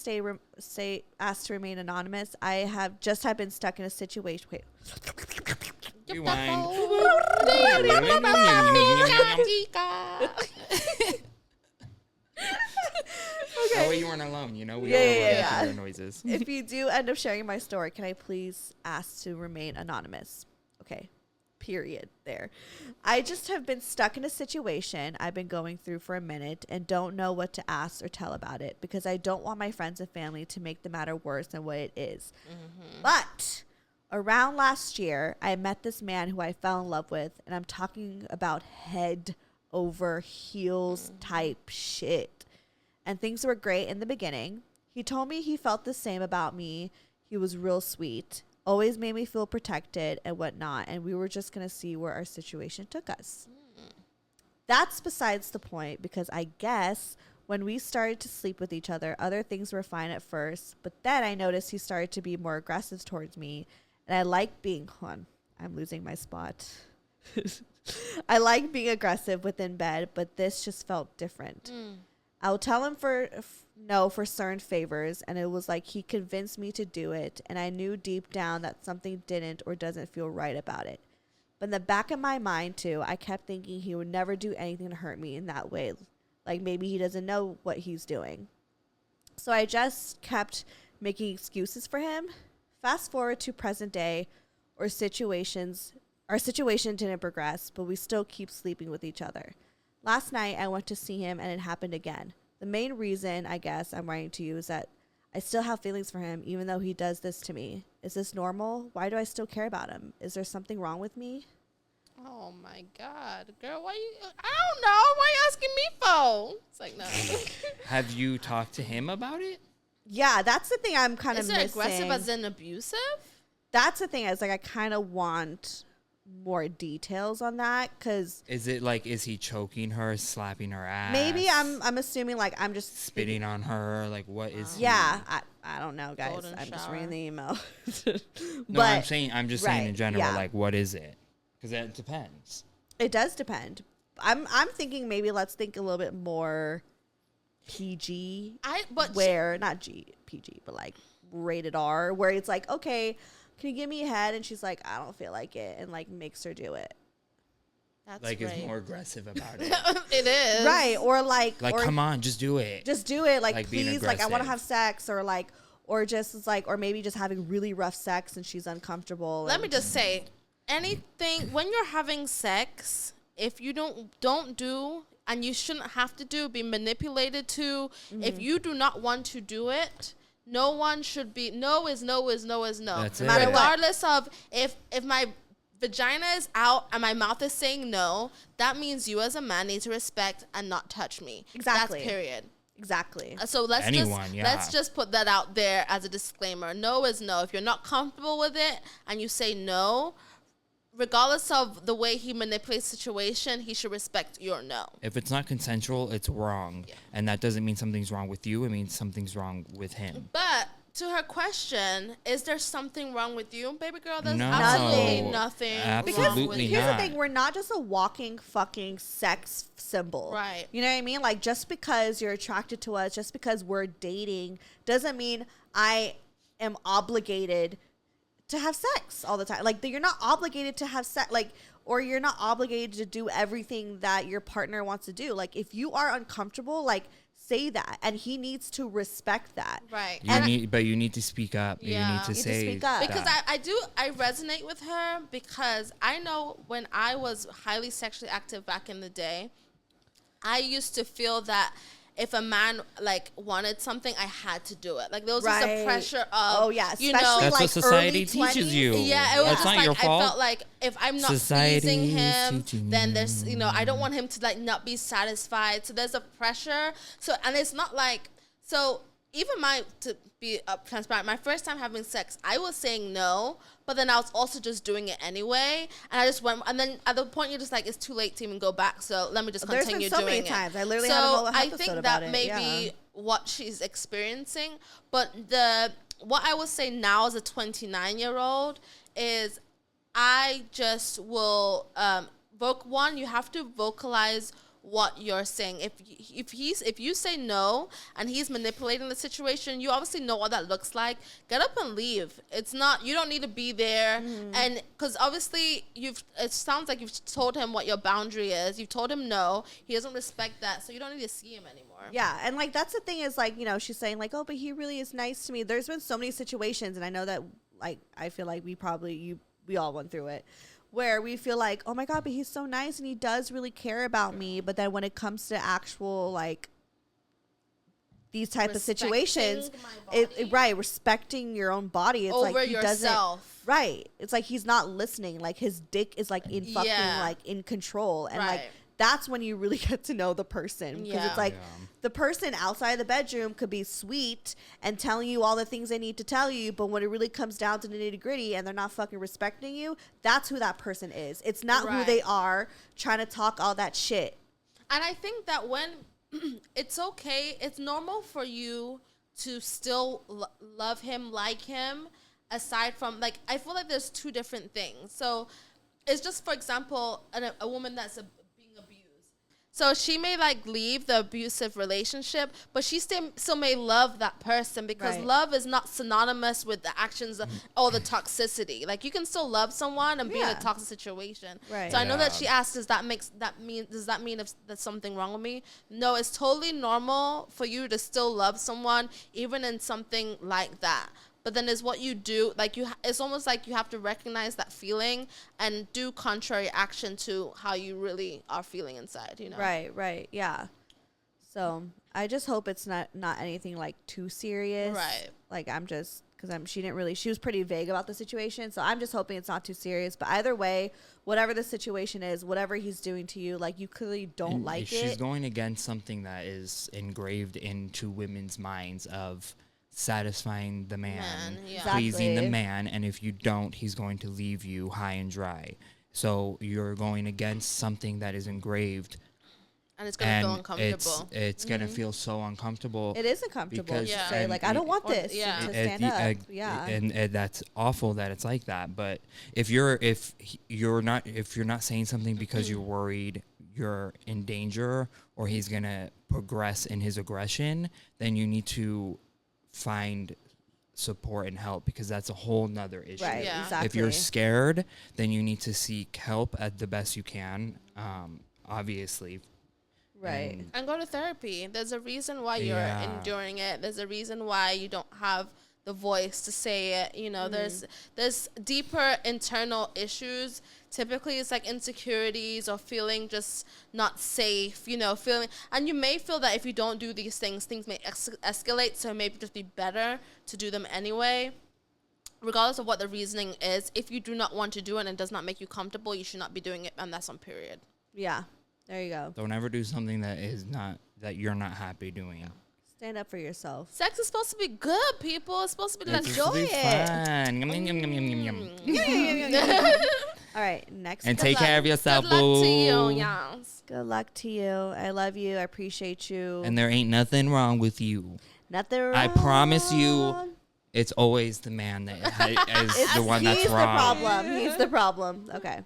S1: say ask to remain anonymous? I have been stuck in a situation. Wait.
S2: Rewind.
S1: Okay.
S2: Oh, you weren't alone. You know, we
S1: Yeah,
S2: all
S1: yeah,
S2: were
S1: yeah.
S2: making our noises.
S1: If you do end up sharing my story, can I please ask to remain anonymous? Okay. Period. There. I just have been stuck in a situation I've been going through for a minute and don't know what to ask or tell about it because I don't want my friends and family to make the matter worse than what it is. But around last year, I met this man who I fell in love with, and I'm talking about head over heels type shit. And things were great in the beginning. He told me he felt the same about me. He was real sweet, always made me feel protected and whatnot. And we were just going to see where our situation took us. That's besides the point because I guess when we started to sleep with each other, other things were fine at first. But then I noticed he started to be more aggressive towards me. And I like being, I'm losing my spot. I like being aggressive within bed, but this just felt different. I will tell him no for certain favors, and it was like he convinced me to do it, and I knew deep down that something didn't or doesn't feel right about it. But in the back of my mind, too, I kept thinking he would never do anything to hurt me in that way. Like maybe he doesn't know what he's doing. So I just kept making excuses for him. Fast forward to present day, our situation didn't progress, but we still keep sleeping with each other. Last night, I went to see him, and it happened again. The main reason, I guess, I'm writing to you is that I still have feelings for him, even though he does this to me. Is this normal? Why do I still care about him? Is there something wrong with me?
S3: Oh my God, girl, why you? I don't know. Why you asking me for? It's like no.
S2: Have you talked to him about it?
S1: Yeah, that's the thing I'm kind of
S3: Is it
S1: missing.
S3: aggressive as in abusive?
S1: That's the thing. I was like, I kind of want more details on that because
S2: Is it like, is he choking her, slapping her ass?
S1: maybe I'm assuming like I'm just
S2: spitting on her. Like, what is he?
S1: Yeah, I don't know, guys.
S3: Golden
S1: I'm just
S3: shower.
S1: reading the email.
S2: No, I'm just saying in
S1: right,
S2: general,
S1: yeah.
S2: like, what is it? Because it depends.
S1: It does depend. I'm thinking maybe let's think a little bit more PG, where not PG, but like rated R, where it's like, okay, can you give me a head? And she's like, I don't feel like it, and like makes her do it.
S3: That's
S2: Like,
S3: right.
S2: is more aggressive about it.
S3: It is
S1: Right, or like
S2: Come on, just do it.
S1: just do it, like
S2: Like being
S1: please, like I want to
S2: aggressive.
S1: have sex, or like, or just it's like, or maybe just having really rough sex and she's uncomfortable.
S3: Let
S1: and-
S3: me just say, anything when you're having sex, if you don't do, and you shouldn't have to do, be manipulated to. If you do not want to do it, no one should be. No is no is no is no.
S2: That's
S1: No matter
S2: it.
S1: what.
S3: Regardless of if my vagina is out and my mouth is saying no, that means you as a man need to respect and not touch me.
S1: Exactly.
S3: That's period.
S1: Exactly.
S3: So let's
S2: Anyone, yeah.
S3: let's just put that out there as a disclaimer. No is no. If you're not comfortable with it and you say no, regardless of the way he manipulates the situation, he should respect your no.
S2: If it's not consensual, it's wrong.
S3: Yeah.
S2: And that doesn't mean something's wrong with you. It means something's wrong with him.
S3: But to her question, is there something wrong with you, baby girl? There's
S2: No.
S3: absolutely
S1: Nothing.
S3: nothing
S1: Because
S3: wrong with
S2: Absolutely
S3: you.
S1: here's
S2: not.
S1: the thing, we're not just a walking fucking sex symbol.
S3: Right.
S1: You know what I mean? Like just because you're attracted to us, just because we're dating doesn't mean I am obligated to have sex all the time. Like, you're not obligated to have sex, like, or you're not obligated to do everything that your partner wants to do. Like, if you are uncomfortable, like, say that, and he needs to respect that.
S3: Right.
S2: But you need to speak up.
S3: Yeah.
S2: You need to say
S1: speak up.
S3: Because I resonate with her, because I know when I was highly sexually active back in the day, I used to feel that if a man like wanted something, I had to do it. Like there was just a pressure of,
S1: especially
S2: that's
S1: like
S2: what society
S1: early
S2: teaches
S1: 20s.
S2: you.
S3: Yeah, it was
S2: That's
S3: just
S2: not
S3: like
S2: your fault.
S3: I felt like if I'm not
S2: Society
S3: pleasing
S2: is
S3: him,
S2: teaching
S3: then there's
S2: you.
S3: I don't want him to like not be satisfied. So there's a pressure. So and it's not like even to be transparent, my first time having sex, I was saying no, but then I was also just doing it anyway, and I just went. And then at the point, you're just like, it's too late to even go back. So let me just continue doing it.
S1: There's been so many times. I literally had a whole episode
S3: I think
S1: about
S3: that
S1: it.
S3: may be what she's experiencing. But what I would say now as a 29-year-old is, I just will you have to vocalize what you're saying. If you say no and he's manipulating the situation, you obviously know what that looks like. Get up and leave. It's not, you don't need to be there. And because obviously it sounds like you've told him what your boundary is. You've told him no. He doesn't respect that, so you don't need to see him anymore.
S1: Yeah, and like that's the thing is like, she's saying like, oh, but he really is nice to me. There's been so many situations, and I know that like I feel like we all went through it, where we feel like, oh my God, but he's so nice and he does really care about me. But then when it comes to actual, like, these type of situations, respecting your own body. It's
S3: over
S1: like he
S3: yourself.
S1: doesn't, right. It's like he's not listening. Like his dick is like in fucking, like in control. And like, that's when you really get to know the person. Because it's like the person outside the bedroom could be sweet and telling you all the things they need to tell you, but when it really comes down to the nitty gritty and they're not fucking respecting you, that's who that person is. It's not who they are trying to talk all that shit.
S3: And I think that when it's okay, it's normal for you to still love him, like him, aside from, like, I feel like there's two different things. So it's just, for example, a woman that's being abused. So she may like leave the abusive relationship, but she still may love that person, because love is not synonymous with the actions or the toxicity. Like you can still love someone and be in a toxic situation. Right. So I know that she asked, does that mean if there's something wrong with me? No, it's totally normal for you to still love someone even in something like that. But then is what you do, like it's almost like you have to recognize that feeling and do contrary action to how you really are feeling inside,
S1: Right, yeah. So I just hope it's not anything like too serious. Right. Like I'm just, because she was pretty vague about the situation. So I'm just hoping it's not too serious. But either way, whatever the situation is, whatever he's doing to you, like you clearly don't like it.
S2: She's going against something that is engraved into women's minds of satisfying the man, pleasing the man, and if you don't, he's going to leave you high and dry. So you're going against something that is engraved,
S3: and it's going to feel uncomfortable.
S2: It's going to feel so uncomfortable.
S1: It is uncomfortable to say, like, I don't want this to stand up.
S2: And that's awful that it's like that. But if you're not saying something because you're worried you're in danger or he's going to progress in his aggression, then you need to find support and help, because that's a whole nother issue.
S1: Right, exactly.
S2: If you're scared, then you need to seek help at the best you can, obviously.
S1: Right.
S3: And go to therapy. There's a reason why you're enduring it. There's a reason why you don't have the voice to say it. There's deeper internal issues. Typically it's like insecurities or feeling just not safe, feeling, and you may feel that if you don't do these things may escalate, so maybe just be better to do them anyway. Regardless of what the reasoning is, if you do not want to do it and it does not make you comfortable, you should not be doing it, and that's on period.
S1: Yeah, there you go.
S2: Don't ever do something that you're not happy doing.
S1: Stand up for yourself.
S3: Sex is supposed to be good, people. It's supposed to be, let's enjoy
S2: it.
S1: All right, next.
S2: And take care of yourself,
S3: boo. Good luck to you, y'all.
S1: Good luck to you. I love you. I appreciate you.
S2: And there ain't nothing wrong with you.
S1: Nothing wrong.
S2: I promise you, it's always the man that is the one that's wrong.
S1: He's the problem. Okay.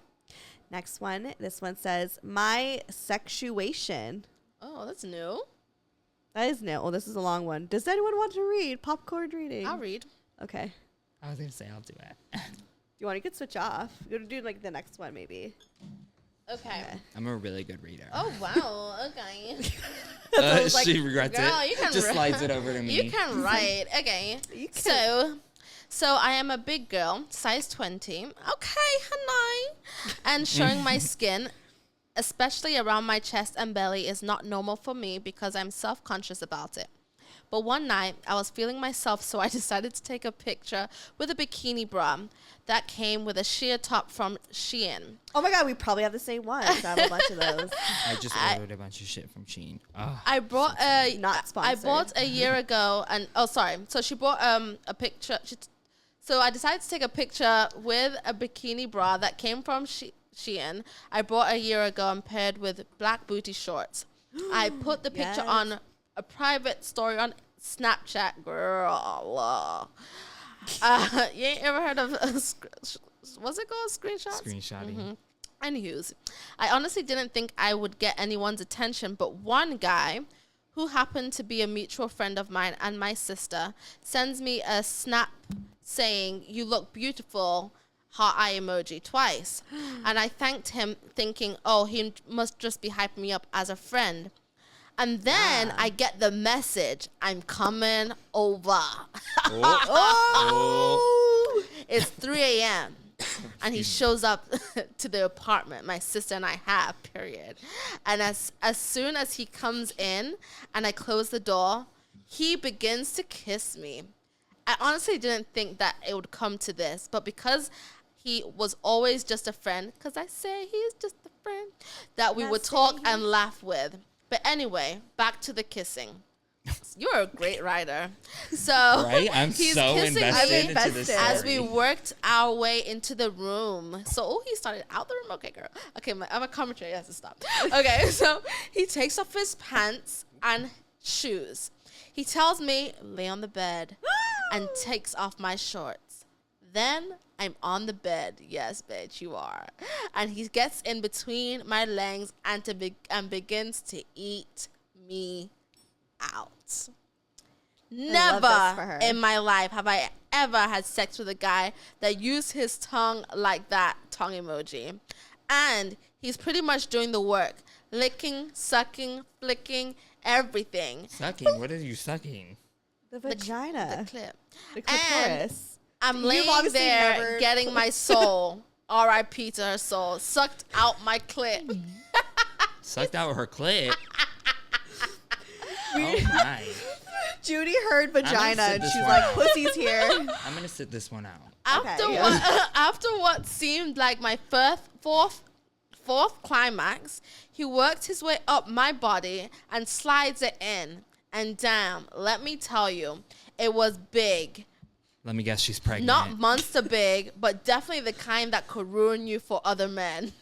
S1: Next one. This one says, my sexuation.
S3: Oh, that's new.
S1: That is new. Oh, this is a long one. Does anyone want to read? Popcorn reading.
S3: I'll read.
S1: Okay.
S2: I was gonna say I'll do it.
S1: You want to get switch off? You're gonna do like the next one, maybe.
S3: Okay.
S2: I'm a really good reader.
S3: Oh wow. Okay.
S2: She regrets
S3: girl,
S2: it.
S3: you can
S2: Just slides it over to me.
S3: You can write. Okay.
S1: You can.
S3: So I am a big girl, size 20. Okay, honey. And showing my skin, especially around my chest and belly, is not normal for me because I'm self-conscious about it. But one night, I was feeling myself, so I decided to take a picture with a bikini bra that came with a sheer top from Shein.
S1: Oh my God, we probably have the same one. I have a bunch of those.
S2: I just ordered a bunch of shit from Shein. Oh,
S3: I brought a
S1: Not sponsored.
S3: I bought a year ago, and so she bought a picture. So I decided to take a picture with a bikini bra that came from Shein. I bought a year ago and paired with black booty shorts. I put the picture on a private story on Snapchat, girl. You ain't ever heard of what's it called? Screenshots?
S2: screenshotting.
S3: Mm-hmm. Anywho's, I honestly didn't think I would get anyone's attention, but one guy who happened to be a mutual friend of mine and my sister sends me a snap saying, "You look beautiful," heart eye emoji twice. And I thanked him thinking, oh, he must just be hyping me up as a friend. And then I get the message, "I'm coming over." It's 3 a.m. and he shows up to the apartment my sister and I have, period. And as soon as he comes in and I close the door, he begins to kiss me. I honestly didn't think that it would come to this, but because he was always just a friend, because I say he's just a friend, that we would talk and laugh with. But anyway, back to the kissing. You're a great writer. So
S2: Right? I'm
S3: he's
S2: so
S3: kissing
S2: invested
S3: me
S2: into this story.
S3: as we worked our way into the room. So he started out the room. Okay, girl. Okay, my commentary has to stop. Okay, so he takes off his pants and shoes. He tells me, lay on the bed, and takes off my shorts. Then I'm on the bed. Yes, bitch, you are. And he gets in between my legs and begins to eat me out. Never in my life have I ever had sex with a guy that used his tongue like that, tongue emoji. And he's pretty much doing the work. Licking, sucking, flicking, everything.
S2: Sucking? What are you sucking?
S1: The vagina.
S3: The clip.
S1: The clitoris.
S3: I'm laying there getting my soul, R.I.P. to her soul, sucked out my clit.
S2: Sucked out her clit? Oh my.
S1: Judy heard vagina and she's like, pussy's here.
S2: I'm going to sit this one out.
S3: After what seemed like my fourth climax, he worked his way up my body and slides it in. And damn, let me tell you, it was big.
S2: Let me guess, she's pregnant.
S3: Not monster big, but definitely the kind that could ruin you for other men.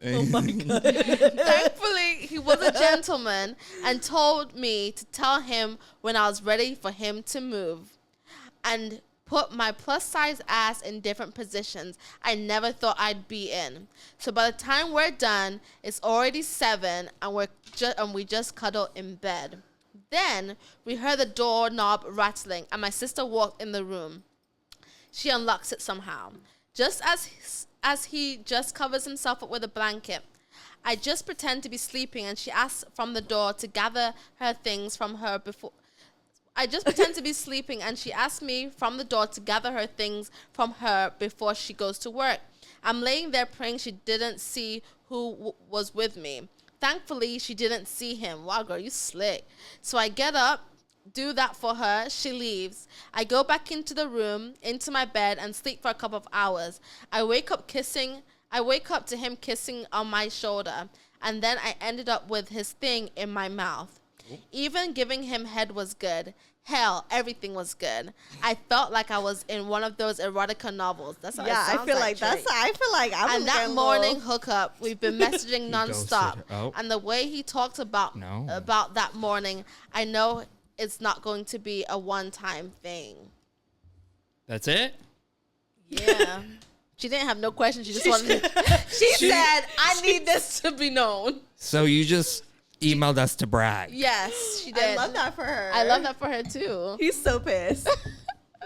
S1: Oh my God.
S3: Thankfully, he was a gentleman and told me to tell him when I was ready for him to move and put my plus size ass in different positions I never thought I'd be in. So by the time we're done, it's already 7 and we just cuddle in bed. Then we heard the doorknob rattling and my sister walked in the room. She unlocks it somehow. Just as he just covers himself up with a blanket. I just pretend to be sleeping and she asks from the door to gather her things from her before. I just pretend to be sleeping and she asked me from the door to gather her things from her before she goes to work. I'm laying there praying she didn't see who was with me. Thankfully, she didn't see him. Wow, girl, you slick. So I get up, do that for her. She leaves. I go back into the room, into my bed, and sleep for a couple of hours. I wake up to him kissing on my shoulder, and then I ended up with his thing in my mouth. Even giving him head was good. Hell, everything was good. I felt like I was in one of those erotica novels. That's what it sounds
S1: I feel like
S3: Drake.
S1: I feel like I was.
S3: And that morning hookup, we've been messaging nonstop.
S2: Oh.
S3: And the way he talked about that morning, I know it's not going to be a one-time thing.
S2: That's it?
S3: Yeah. She didn't have no questions. She just wanted to. She said, I need this to be known.
S2: So you just emailed us to brag.
S3: Yes, she did.
S1: I love that for her.
S3: I love that for her, too.
S1: He's so pissed.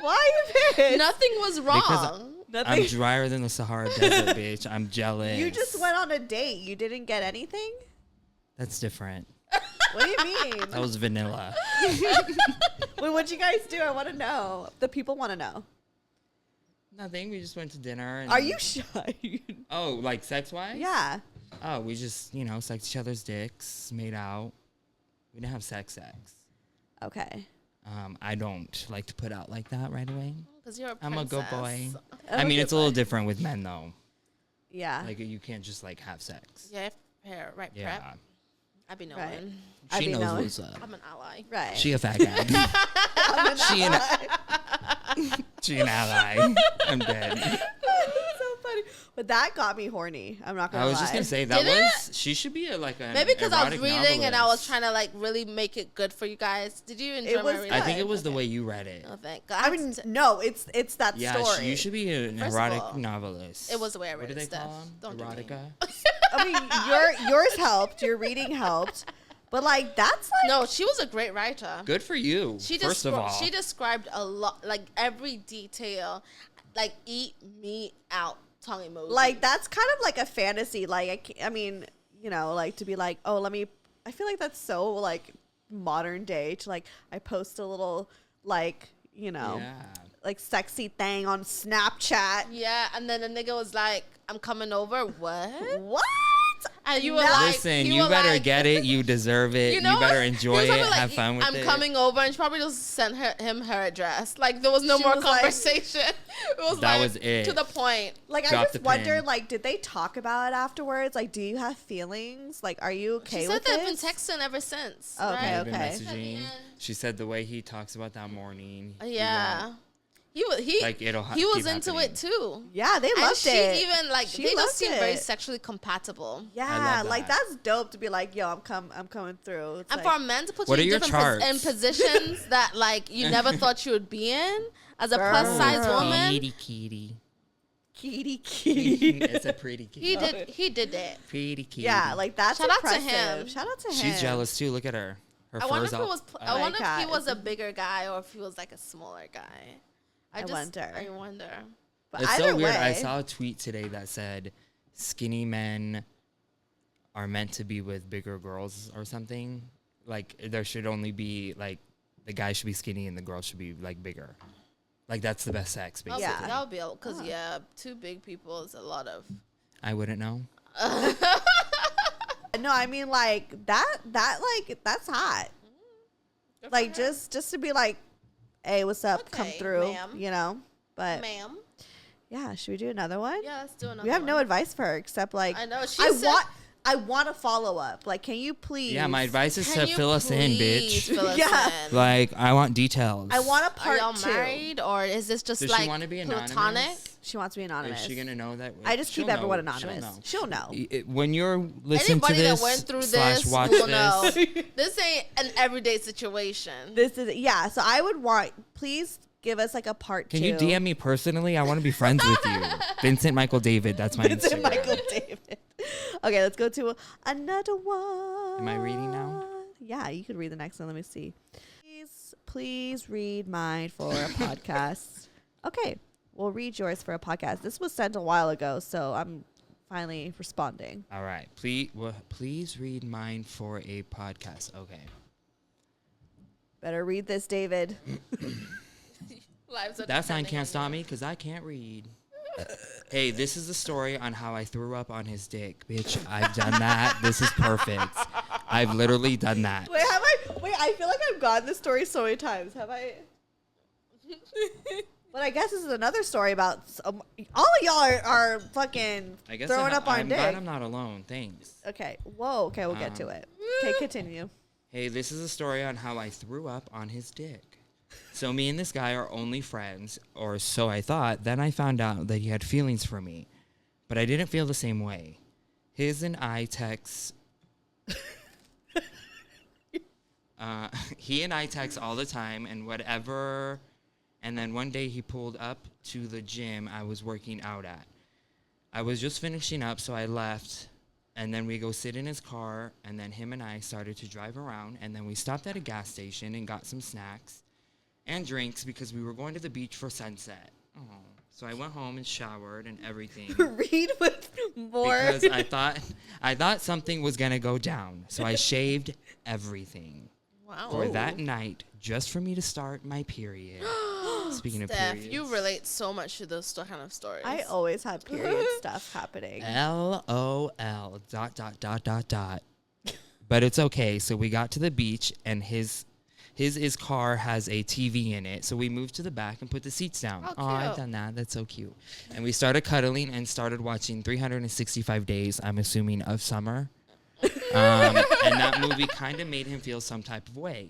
S1: Why are you pissed?
S3: Nothing was wrong.
S2: I'm drier than the Sahara Desert, bitch. I'm jealous.
S1: You just went on a date. You didn't get anything?
S2: That's different.
S1: What do you mean?
S2: That was vanilla.
S1: Wait, what'd you guys do? I want to know. The people want to know.
S2: Nothing. We just went to dinner. And
S1: Are you shy?
S2: Oh, like sex-wise?
S1: Yeah.
S2: Oh, we just, sucked each other's dicks, made out. We didn't have sex.
S1: Okay.
S2: I don't like to put out like that right away.
S3: Because you're a
S2: I'm a good boy.
S1: I'm
S2: I
S1: a
S2: mean,
S1: good
S2: it's a little different with men, though.
S1: Yeah.
S2: Like, you can't just, like, have sex.
S3: Yeah, prep.
S2: Yeah.
S3: I be knowing.
S1: Right.
S2: She knows
S1: knowing.
S2: what's up.
S3: I'm an ally.
S1: Right.
S2: She a fat guy. She an ally. I'm dead.
S1: So funny. But that got me horny. I'm not going
S2: I
S1: to lie.
S2: was just going to say, that
S3: Did
S2: was, she should be like a
S3: Maybe because I was
S2: erotic
S3: reading and I was
S2: novelist.
S3: trying to like really make it good for you guys. Did you enjoy
S1: It
S3: my
S1: was
S3: reading?
S2: I think it was the way you read it.
S3: Oh, thank God.
S1: I mean, no, it's that
S2: Yeah,
S1: story.
S2: you should be an
S3: First of
S2: erotic
S3: all,
S2: novelist.
S3: it was the way I
S2: What
S3: read
S2: do
S3: it,
S2: they
S3: Steph.
S2: call them?
S3: Don't do me.
S2: Erotica?
S1: I mean, yours helped. Your reading helped. But, like, that's like...
S3: No, she was a great writer.
S2: Good for you, first of all.
S3: She described a lot, like every detail, like eat me out tongue emoji.
S1: Like, that's kind of like a fantasy. Like, I mean, like to be like, oh, I feel like that's so, like, modern day to, like, I post a little, like,
S2: Yeah.
S1: like, sexy thing on Snapchat.
S3: Yeah, and then the nigga was like, I'm coming over. What?
S1: What?
S3: And you were
S1: No.
S3: like,
S2: Listen,
S3: you
S2: you
S3: were
S2: better
S3: like,
S2: get it. You deserve it. You, better enjoy
S3: he was
S2: it.
S3: probably
S2: Have fun with
S3: I'm
S2: it.
S3: coming over, and she probably just sent him her address. Like there was no
S1: She
S3: more
S1: was like-
S3: conversation. It was
S2: That
S3: like
S2: was it.
S3: to the point.
S1: Like,
S2: Drop
S1: I
S2: the
S1: just wonder,
S2: pin.
S1: like, did they talk about it afterwards? Like, do you have feelings? Like, are you okay
S3: She
S1: with
S3: said
S1: it?
S3: they've been texting ever since.
S1: Okay,
S3: right?
S2: They've been
S1: okay.
S2: messaging.
S3: Yeah.
S2: She said the way he talks about that morning.
S3: Yeah. He
S2: Like, it'll
S3: he was
S2: keep
S3: into
S2: happening.
S3: it too.
S1: Yeah, they
S3: And
S1: loved
S3: she
S1: it.
S3: even like
S1: She
S3: they just
S1: loved
S3: seem very
S1: it.
S3: sexually compatible.
S1: Yeah,
S2: love
S1: like,
S2: that.
S1: that's dope to be like, yo, I'm coming through. It's
S3: And
S1: like,
S3: for a man to put
S2: What
S3: you
S2: are
S3: in
S2: your
S3: different
S2: charts?
S3: in positions that like you never thought you would be in as a plus size
S1: Girl.
S3: woman,
S2: Kitty.
S1: kitty.
S2: It's a pretty kitty.
S3: he did it.
S2: Pretty kitty.
S1: Yeah, like, that's
S3: Shout out to
S1: impressive.
S3: him.
S1: Shout out to him.
S2: She's jealous too. Look at her. Her
S3: I wonder
S2: fur's
S3: if it
S2: out.
S3: was. I
S1: like
S3: wonder if he
S1: that.
S3: was a bigger guy or if he was like a smaller guy.
S1: I wonder.
S3: I wonder.
S1: But
S2: It's
S1: either
S2: so weird.
S1: way,
S2: I saw a tweet today that said skinny men are meant to be with bigger girls or something. Like there should only be like the guy should be skinny and the girl should be like bigger. Like that's the best sex, basically.
S1: Yeah.
S3: That would be because two big people is a lot of.
S2: I wouldn't know.
S1: no, I mean, like, that's hot.
S3: Good for
S1: Like,
S3: her.
S1: just to be like, hey, what's up? Come
S3: Okay,
S1: through,
S3: ma'am.
S1: But
S3: Ma'am.
S1: yeah, should we do another one?
S3: Yeah, let's do another.
S1: We have no
S3: one.
S1: advice for her except like,
S3: I know, she
S1: I
S3: said-
S1: want a follow up. Like, can you please?
S2: Yeah, my advice is
S3: Can
S2: to
S3: you
S2: fill us in,
S3: please
S2: bitch.
S3: fill us
S1: Yeah.
S3: in?
S2: Like I want details.
S1: I want a
S3: Are
S1: part
S3: y'all
S1: 2.
S3: married or is this just
S2: Does
S3: like
S2: she want to be anonymous?
S3: platonic?
S1: She wants to be anonymous.
S2: Is she gonna know that?
S1: I just keep
S2: She'll
S1: everyone
S2: know. She'll
S1: anonymous.
S2: know.
S1: She'll know.
S2: When you're listening
S3: Anybody
S2: to this
S3: that went through
S2: slash
S3: this
S2: watch
S3: will
S2: this,
S3: know. This ain't an everyday situation.
S1: This is So I would want. Please give us like a part 2.
S2: can you DM me personally? I want to be friends with you. Vincent Michael David. That's my
S1: Vincent
S2: Instagram.
S1: Michael David. Okay, let's go to another one.
S2: Am I reading now?
S1: Yeah, you could read the next one. Let me see. Please read mine for a podcast. Okay, we'll read yours for a podcast. This was sent a while ago, so I'm finally responding.
S2: All right. Please read mine for a podcast. Okay.
S1: Better read this, David.
S3: Lives are
S2: That sign
S3: depending
S2: can't
S3: on
S2: stop me because I can't read. Hey, this is the story on how I threw up on his dick. Bitch, I've done that. This is perfect. I've literally done that.
S1: Wait, I feel like I've gotten this story so many times. Have I? But I guess this is another story about all of y'all are fucking
S2: I guess
S1: throwing up on
S2: I'm
S1: dick.
S2: glad I'm not alone. Thanks.
S1: Okay. Whoa. Okay, we'll get to it. Okay, continue.
S2: Hey, this is a story on how I threw up on his dick. So me and this guy are only friends, or so I thought. Then I found out that he had feelings for me, but I didn't feel the same way. His and I text. He and I text all the time and whatever. And then one day he pulled up to the gym I was working out at. I was just finishing up, so I left. And then we go sit in his car, and then him and I started to drive around. And then we stopped at a gas station and got some snacks. and drinks because we were going to the beach for sunset. Oh. So I went home and showered and everything.
S1: Read with more.
S2: Because I thought something was going to go down. So I shaved everything.
S3: Wow.
S2: For that night, just for me to start my period. Speaking of
S3: Steph,
S2: periods.
S3: you relate so much to those kind of stories.
S1: I always have period stuff happening.
S2: LOL. ... But it's okay. So we got to the beach, and his car has a TV in it. So we moved to the back and put the seats down.
S3: Oh,
S2: I've
S3: cute.
S2: done that. That's so cute. And we started cuddling and started watching 365 Days, I'm assuming, of summer. And that movie kind of made him feel some type of way.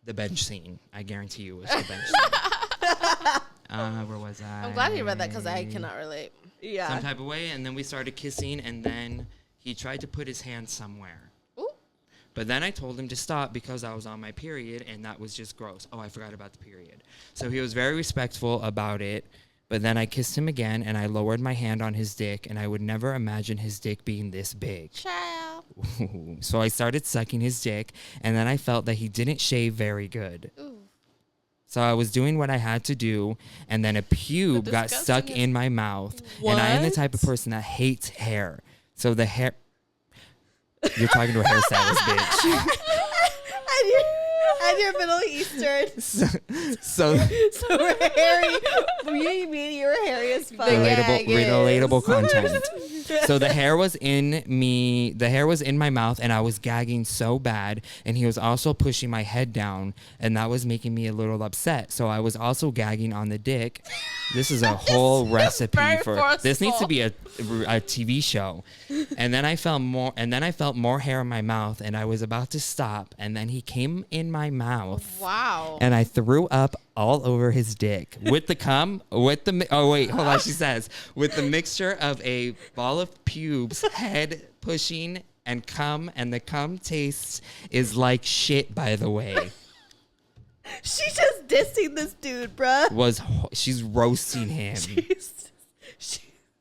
S2: The bench scene, I guarantee you, was the bench scene. Where was I?
S3: I'm glad you read that because I cannot relate.
S1: Yeah.
S2: Some type of way, and then we started kissing, and then he tried to put his hand somewhere.
S3: Ooh.
S2: But then I told him to stop because I was on my period, and that was just gross. Oh, I forgot about the period. So he was very respectful about it, but then I kissed him again, and I lowered my hand on his dick, and I would never imagine his dick being this big.
S3: Child.
S2: So I started sucking his dick, and then I felt that he didn't shave very good.
S3: Ooh.
S2: So I was doing what I had to do, and then a pube got stuck
S3: disgusting
S2: in my mouth. And I am the type of person that hates hair. So the hair... You're talking to a hairstylist, bitch.
S1: and you're Middle Eastern.
S2: So
S1: We're hairy. You mean you were hairy as fuck.
S2: relatable content. So the hair was in me. The hair was in my mouth, and I was gagging so bad. And he was also pushing my head down, and that was making me a little upset. So I was also gagging on the dick. This is a whole recipe
S3: very
S2: for.
S3: forceful.
S2: This needs to be a TV show. And then I felt more. And then I felt more hair in my mouth, and I was about to stop. And then he came in my mouth.
S3: Wow.
S2: And I threw up all over his dick with the cum, with the, oh wait, hold on, she says, with the mixture of a ball of pubes, head pushing, and cum, and the cum taste is like shit, by the way.
S1: She's just dissing this dude, bruh.
S2: She's roasting him.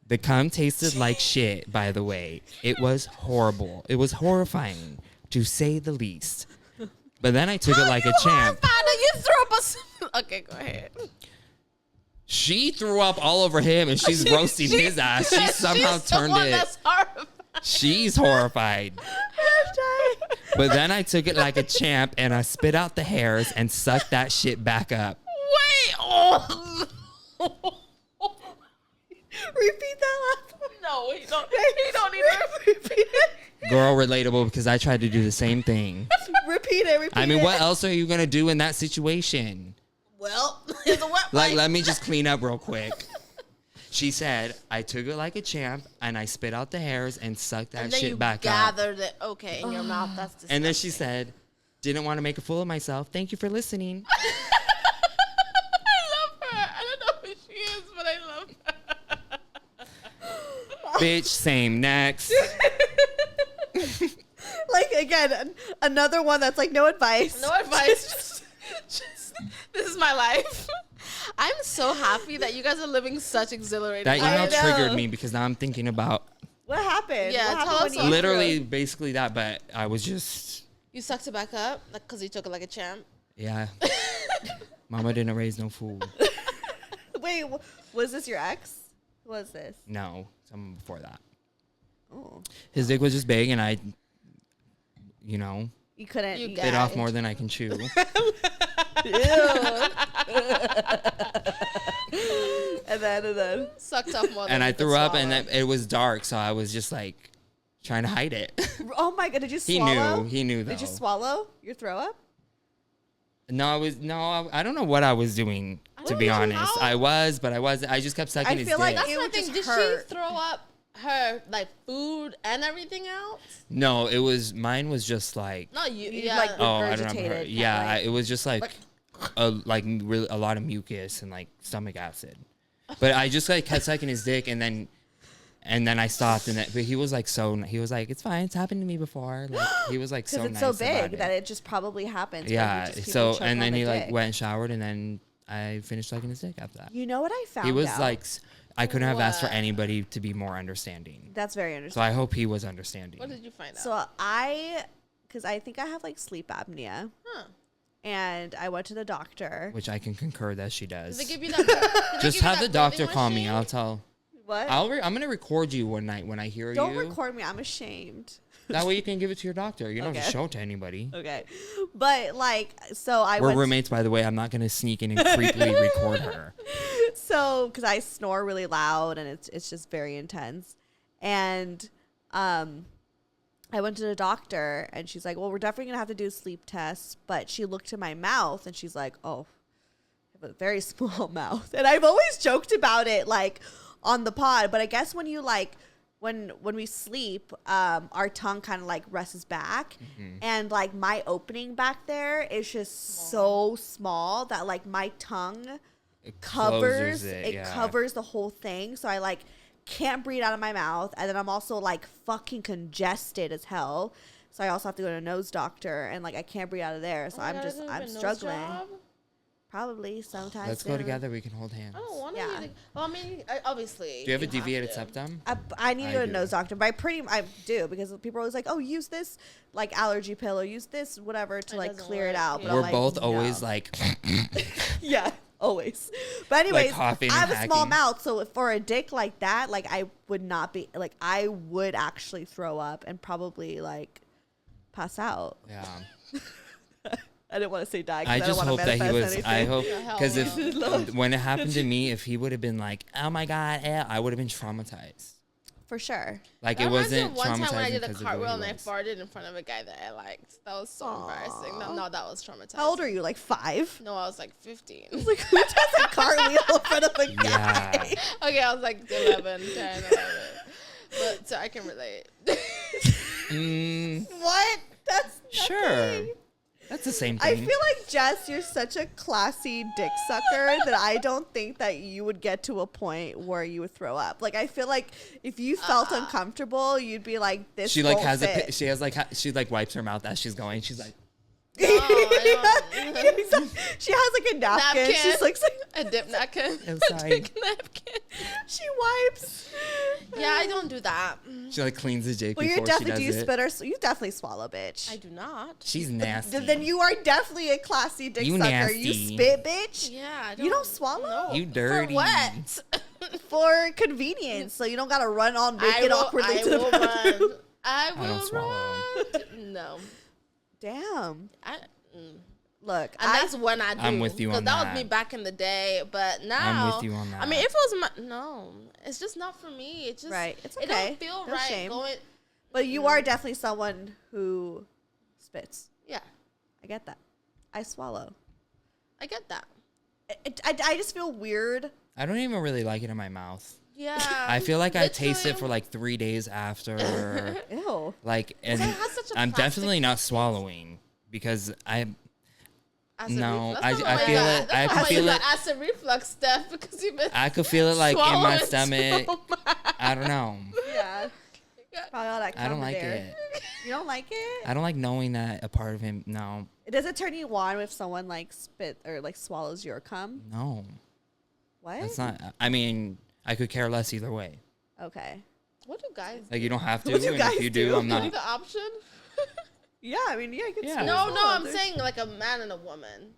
S2: The cum tasted like shit, by the way. It was horrible. It was horrifying, to say the least. But then I took it like a champ.
S3: You threw up Okay, go ahead.
S2: She threw up all over him, and she's roasting his ass. She somehow turned it.
S3: That's horrible.
S2: She's horrified. But then I took it like a champ, and I spit out the hairs and sucked that shit back up.
S3: Wait. Oh.
S1: Repeat that last one.
S3: No, he don't need to
S1: Repeat it.
S2: Girl, relatable, because I tried to do the same thing.
S1: Repeat it.
S2: I mean, what else are you going to do in that situation?
S3: Well, it's a wet
S2: Like,
S3: wipe.
S2: let me just clean up real quick. She said, I took it like a champ, and I spit out the hairs and sucked that
S3: And then
S2: shit
S3: you
S2: back up.
S3: gathered it, okay, in your mouth. That's disgusting.
S2: And then she said, didn't want to make a fool of myself. Thank you for listening.
S3: I love her. I don't know who she is, but I love her.
S2: Bitch, same. Next.
S1: Like, again, another one that's like, no advice.
S3: No advice. just, this is my life. I'm so happy that you guys are living such exhilarating
S2: That
S3: lives.
S2: email
S1: I know.
S2: triggered me because now I'm thinking about
S1: What happened?
S3: Yeah,
S1: what
S3: tell
S1: happened
S3: us
S1: when you
S2: literally basically that, but I was just,
S3: You sucked it back up because you took it like a champ.
S2: yeah. Mama didn't raise no fool.
S1: Wait, was this your ex? Who was this?
S2: No, someone before that.
S1: Oh,
S2: His dick was just big, and I, you know,
S1: you couldn't.
S3: You
S1: eat
S3: got
S2: bit
S3: it.
S2: off more than I can chew.
S1: and then.
S3: Sucked off more than
S2: And I
S3: you could
S2: threw up, and
S3: swallow.
S2: it was dark, so I was just like trying to hide it.
S1: Oh my god! Did you
S2: He
S1: swallow?
S2: knew. He knew though.
S1: Did you swallow your throw up?
S2: I don't know what I was doing, to be
S3: don't
S2: honest.
S3: know.
S2: I was, but I wasn't. I just kept sucking
S1: I
S2: his
S1: feel like
S2: dick.
S3: That's
S1: It
S3: my
S1: would
S3: thing.
S1: just
S3: Did
S1: hurt.
S3: she throw up her like food and everything else?
S2: No, mine was just like,
S3: Not you.
S1: You,
S3: Yeah.
S1: like,
S2: oh, I don't know.
S1: regurgitated,
S2: Her. Yeah,
S1: like-
S2: it was just like a lot of mucus and like stomach acid. But I just like kept sucking his dick, and then I stopped, but he was like it's fine, it's happened to me before. Like he was like
S1: Because
S2: so
S1: it's
S2: nice
S1: so
S2: about
S1: big that it just probably happens. when
S2: yeah.
S1: you just
S2: So
S1: people choke
S2: and
S1: on
S2: then
S1: the
S2: he like
S1: dick.
S2: went and showered, and then I finished sucking his dick after that.
S1: You know what I found?
S2: He was
S1: out?
S2: like, I couldn't have asked for
S3: What?
S2: anybody to be more understanding.
S1: That's very
S2: So
S1: understandable.
S2: I hope he was understanding.
S3: What did you find out?
S1: So because I think I have like sleep apnea.
S3: Huh.
S1: and I went to the doctor.
S2: Which I can concur that she does.
S3: Did they give you that?
S2: Just have the doctor call me. I'll tell.
S1: What?
S2: I'm going to record you one night when I hear
S1: Don't
S2: you.
S1: Don't record me. I'm ashamed.
S2: That way you can give it to your doctor. You don't have to show it to anybody.
S1: Okay. But, like, so
S2: We're roommates, by the way. I'm not going to sneak in and creepily record her.
S1: So, because I snore really loud and it's just very intense. And I went to the doctor and she's like, well, we're definitely going to have to do sleep tests. But she looked in my mouth and she's like, oh, I have a very small mouth. And I've always joked about it, like, on the pod. But I guess when you, like, when we sleep, our tongue kind of like rests back, and like my opening back there is just so small that like my tongue covers the whole thing. So I like can't breathe out of my mouth, and then I'm also like fucking congested as hell. So I also have to go to a nose doctor, and like I can't breathe out of there. So I'm struggling. Probably sometime.
S2: Let's go together. We can hold hands.
S3: I don't want to. Yeah. Well, I mean, obviously.
S2: Do you have a deviated septum?
S1: I need to go to a nose doctor, but I do, because people are always like, oh, use this like allergy pill or use this whatever to like clear it out.
S2: But we're both always like.
S1: Yeah, always. But anyways,
S2: like
S1: I have a small mouth, so for a dick like that, like I would not be like I would actually throw up and probably like pass out.
S2: Yeah.
S1: I didn't want to say die.
S2: I just hope that he was.
S1: Anything.
S2: I hope, because if when it happened to me, if he would have been like, "Oh my god," I would have been traumatized.
S1: For sure.
S2: Like it wasn't traumatizing.
S3: One time when I did a cartwheel and I farted in front of a guy that I liked. That was so embarrassing. No, that was traumatizing.
S1: How old are you? Like 5?
S3: No, I was like 15.
S1: I was like, who does a cartwheel in front of a guy?
S3: Okay, I was like 11, 10, 11. But so I can relate.
S1: What? That's
S2: sure.
S1: nothing.
S2: That's the same thing.
S1: I feel like, Jess, you're such a classy dick sucker that I don't think that you would get to a point where you would throw up. Like, I feel like if you felt uncomfortable, you'd be like, this
S2: she like
S1: won't
S2: has
S1: fit.
S2: she has like she like wipes her mouth as she's going. She's like,
S1: she has like a napkin. She's like
S3: a dip napkin.
S2: I'm sorry.
S3: Napkin.
S1: She wipes.
S3: Yeah, I don't do that.
S2: She like cleans the dick before
S1: Well,
S2: she does
S1: do you
S2: it.
S1: spit or you definitely swallow, bitch.
S3: I do not.
S2: She's nasty.
S1: Then you are definitely a classy dick sucker.
S2: Nasty.
S1: You spit, bitch.
S3: Yeah,
S1: you don't swallow.
S3: No.
S2: You dirty.
S3: For what?
S1: For convenience, so you don't gotta run on naked awkwardly to the bathroom.
S3: I will
S2: swallow.
S3: run. No.
S1: Damn.
S3: Mm.
S1: Look,
S3: and that's when I do.
S2: I'm with you on that.
S3: That was me back in the day, but now
S2: I'm with you on that.
S3: I mean, if it was no, it's just not for me. It's just
S1: right. It's okay.
S3: It don't feel
S1: no
S3: right
S1: shame.
S3: going.
S1: But you are definitely someone who spits.
S3: Yeah,
S1: I get that. I swallow.
S3: I get that.
S1: I just feel weird.
S2: I don't even really like it in my mouth.
S3: Yeah.
S2: I feel like I taste it for like 3 days after.
S1: Ew.
S2: Like, and I'm definitely not swallowing because I feel it. I can feel it.
S3: Acid reflux stuff because you've been.
S2: I could feel it like in my stomach.
S3: So
S2: I don't know.
S1: Yeah. Probably all that
S2: I don't like
S1: air.
S2: it.
S1: You don't like it?
S2: I don't like knowing that a part of him. No.
S1: Does it turn you on if someone like spit or like swallows your cum?
S2: No.
S1: What?
S2: That's not. I mean, I could care less either way.
S1: Okay.
S3: What do guys?
S2: Like you don't have to.
S1: What do
S2: and
S1: guys
S2: if you do,
S1: do?
S2: I'm
S3: Give you
S2: not.
S3: the option.
S1: Yeah, I mean, yeah, you could.
S2: Yeah.
S3: No, I'm saying like a man and a woman.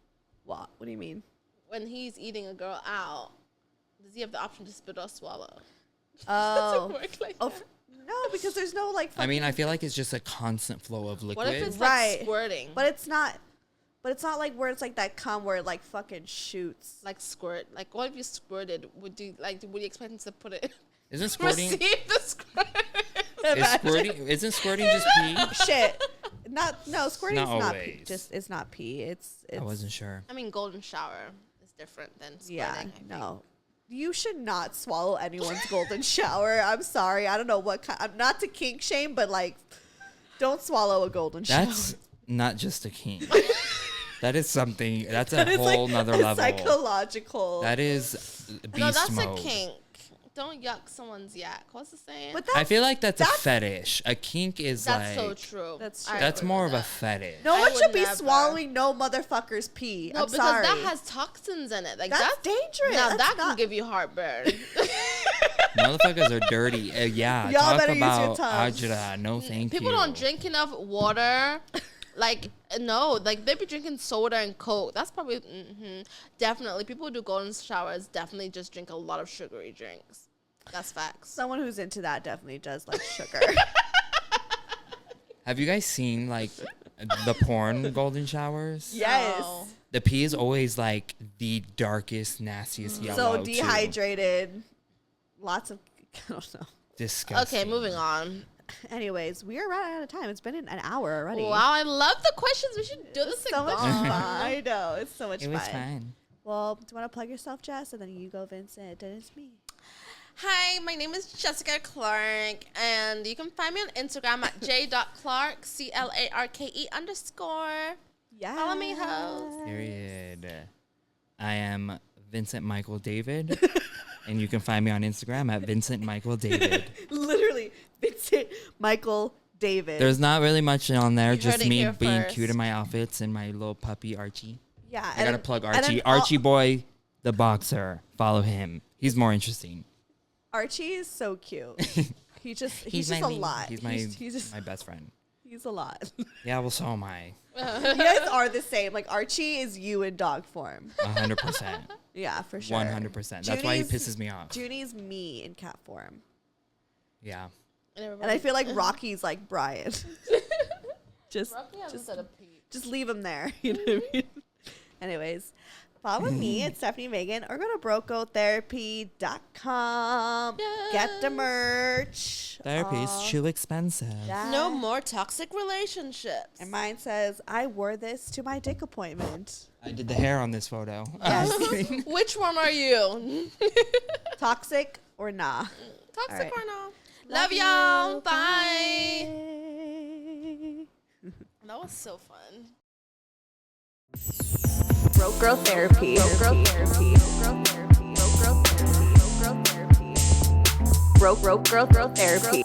S1: What? What do you mean?
S3: When he's eating a girl out, does he have the option to spit or swallow?
S1: Oh.
S3: Does it work like
S1: Oh.
S3: that?
S1: No, because there's no like.
S2: I mean, I feel like it's just a constant flow of liquid.
S3: What if it's
S1: Right.
S3: like squirting?
S1: But it's not. But it's not like where it's like that cum where it like fucking shoots.
S3: Like squirt. Like what if you squirted? Would you expect him to put it?
S2: Isn't squirting?
S3: Receive the squirt.
S2: Isn't squirting just pee?
S1: Shit. Squirting is
S2: Not
S1: not pee.
S2: always.
S1: Just it's not pee. It's
S2: I wasn't sure.
S3: I mean, golden shower is different than squirting.
S1: yeah.
S3: I think.
S1: No. You should not swallow anyone's golden shower. I'm sorry. I don't know what kind. I'm not to kink shame, but like, don't swallow a golden shower.
S2: That's not just a kink. That is something. That's a whole
S1: like
S2: nother
S1: a
S2: level.
S1: Psychological.
S2: That is beast
S3: No, that's
S2: mode.
S3: a kink. Don't yuck someone's yak. What's the saying?
S1: But
S2: I feel like that's a fetish. A kink is
S3: that's
S2: like
S3: so true.
S1: That's
S3: I
S1: true.
S2: that's
S3: agree
S2: more
S3: with
S2: of a
S3: that.
S2: fetish.
S1: No
S3: I
S1: one
S3: would
S1: should be
S3: never.
S1: swallowing no motherfucker's pee.
S3: No,
S1: I'm
S3: because
S1: sorry.
S3: that has toxins in it. Like
S1: That's
S3: that's
S1: dangerous.
S3: Now
S1: That's
S3: that can
S1: not-
S3: give you heartburn.
S2: Motherfuckers are dirty. Yeah.
S1: Y'all
S2: Talk
S1: better use your
S2: about
S1: tongues.
S2: Ajra. No, thank
S3: People
S2: you.
S3: don't drink enough water. Like, no, like they be drinking soda and Coke. That's probably definitely people who do golden showers definitely just drink a lot of sugary drinks. That's facts.
S1: Someone who's into that definitely does like sugar.
S2: Have you guys seen like the porn golden showers?
S1: Yes.
S3: No.
S2: The pee is always like the darkest, nastiest yellow.
S1: So dehydrated. Lots of, I don't know.
S2: Disgusting.
S3: Okay, moving on.
S1: Anyways, we are right out of time. It's been an hour already.
S3: Wow, I love the questions. We should do this
S1: So much
S3: again.
S1: fun. I know. It's so much
S2: It
S1: fun.
S2: was fun.
S1: Well, do you want to plug yourself, Jess? And then you go, Vincent. Then it's me.
S3: Hi, my name is Jessica Clarke, and you can find me on Instagram at j.clarke, CLARKE_.
S1: Yeah.
S3: Follow me, hoes.
S2: Period. I am Vincent Michael David, and you can find me on Instagram at Vincent Michael David.
S1: Literally, Vincent Michael David.
S2: There's not really much on there,
S3: You heard
S2: just
S3: it
S2: me
S3: here
S2: being
S3: first.
S2: cute in my outfits and my little puppy Archie.
S1: Yeah.
S2: I gotta plug
S1: and then
S2: Archie.
S1: all-
S2: Archie boy, the boxer. Follow him. He's more interesting.
S1: Archie is so cute. He's just
S2: my
S1: a
S2: main-
S1: lot.
S2: He's my
S1: he's just
S2: my best friend.
S1: he's a lot.
S2: Yeah, well, so am I.
S1: You guys are the same. Like Archie is you in dog form.
S2: 100%.
S1: Yeah, for sure.
S2: 100%. That's why he
S1: Junie's-
S2: pisses me off.
S1: Junie's me in cat form.
S2: Yeah.
S1: And I feel like Rocky's like Brian. just
S3: Rocky has a set of pee.
S1: just leave him there. You know what I mean? Anyways, follow me at Stefanie Maegan or go to brocotherapy.com. Get the merch.
S2: Therapy is too expensive.
S1: Yeah.
S3: No more toxic relationships.
S1: And mine says, I wore this to my dick appointment.
S2: I did the hair on this photo.
S1: Yes.
S3: Which one are you?
S1: Toxic or nah?
S3: Toxic
S1: right.
S3: or no? Love y'all. Bye. That was so fun.
S1: Broke Girl Therapy. Broke Girl Therapy. Broke Girl Therapy. Broke Girl Therapy. Broke Girl Therapy.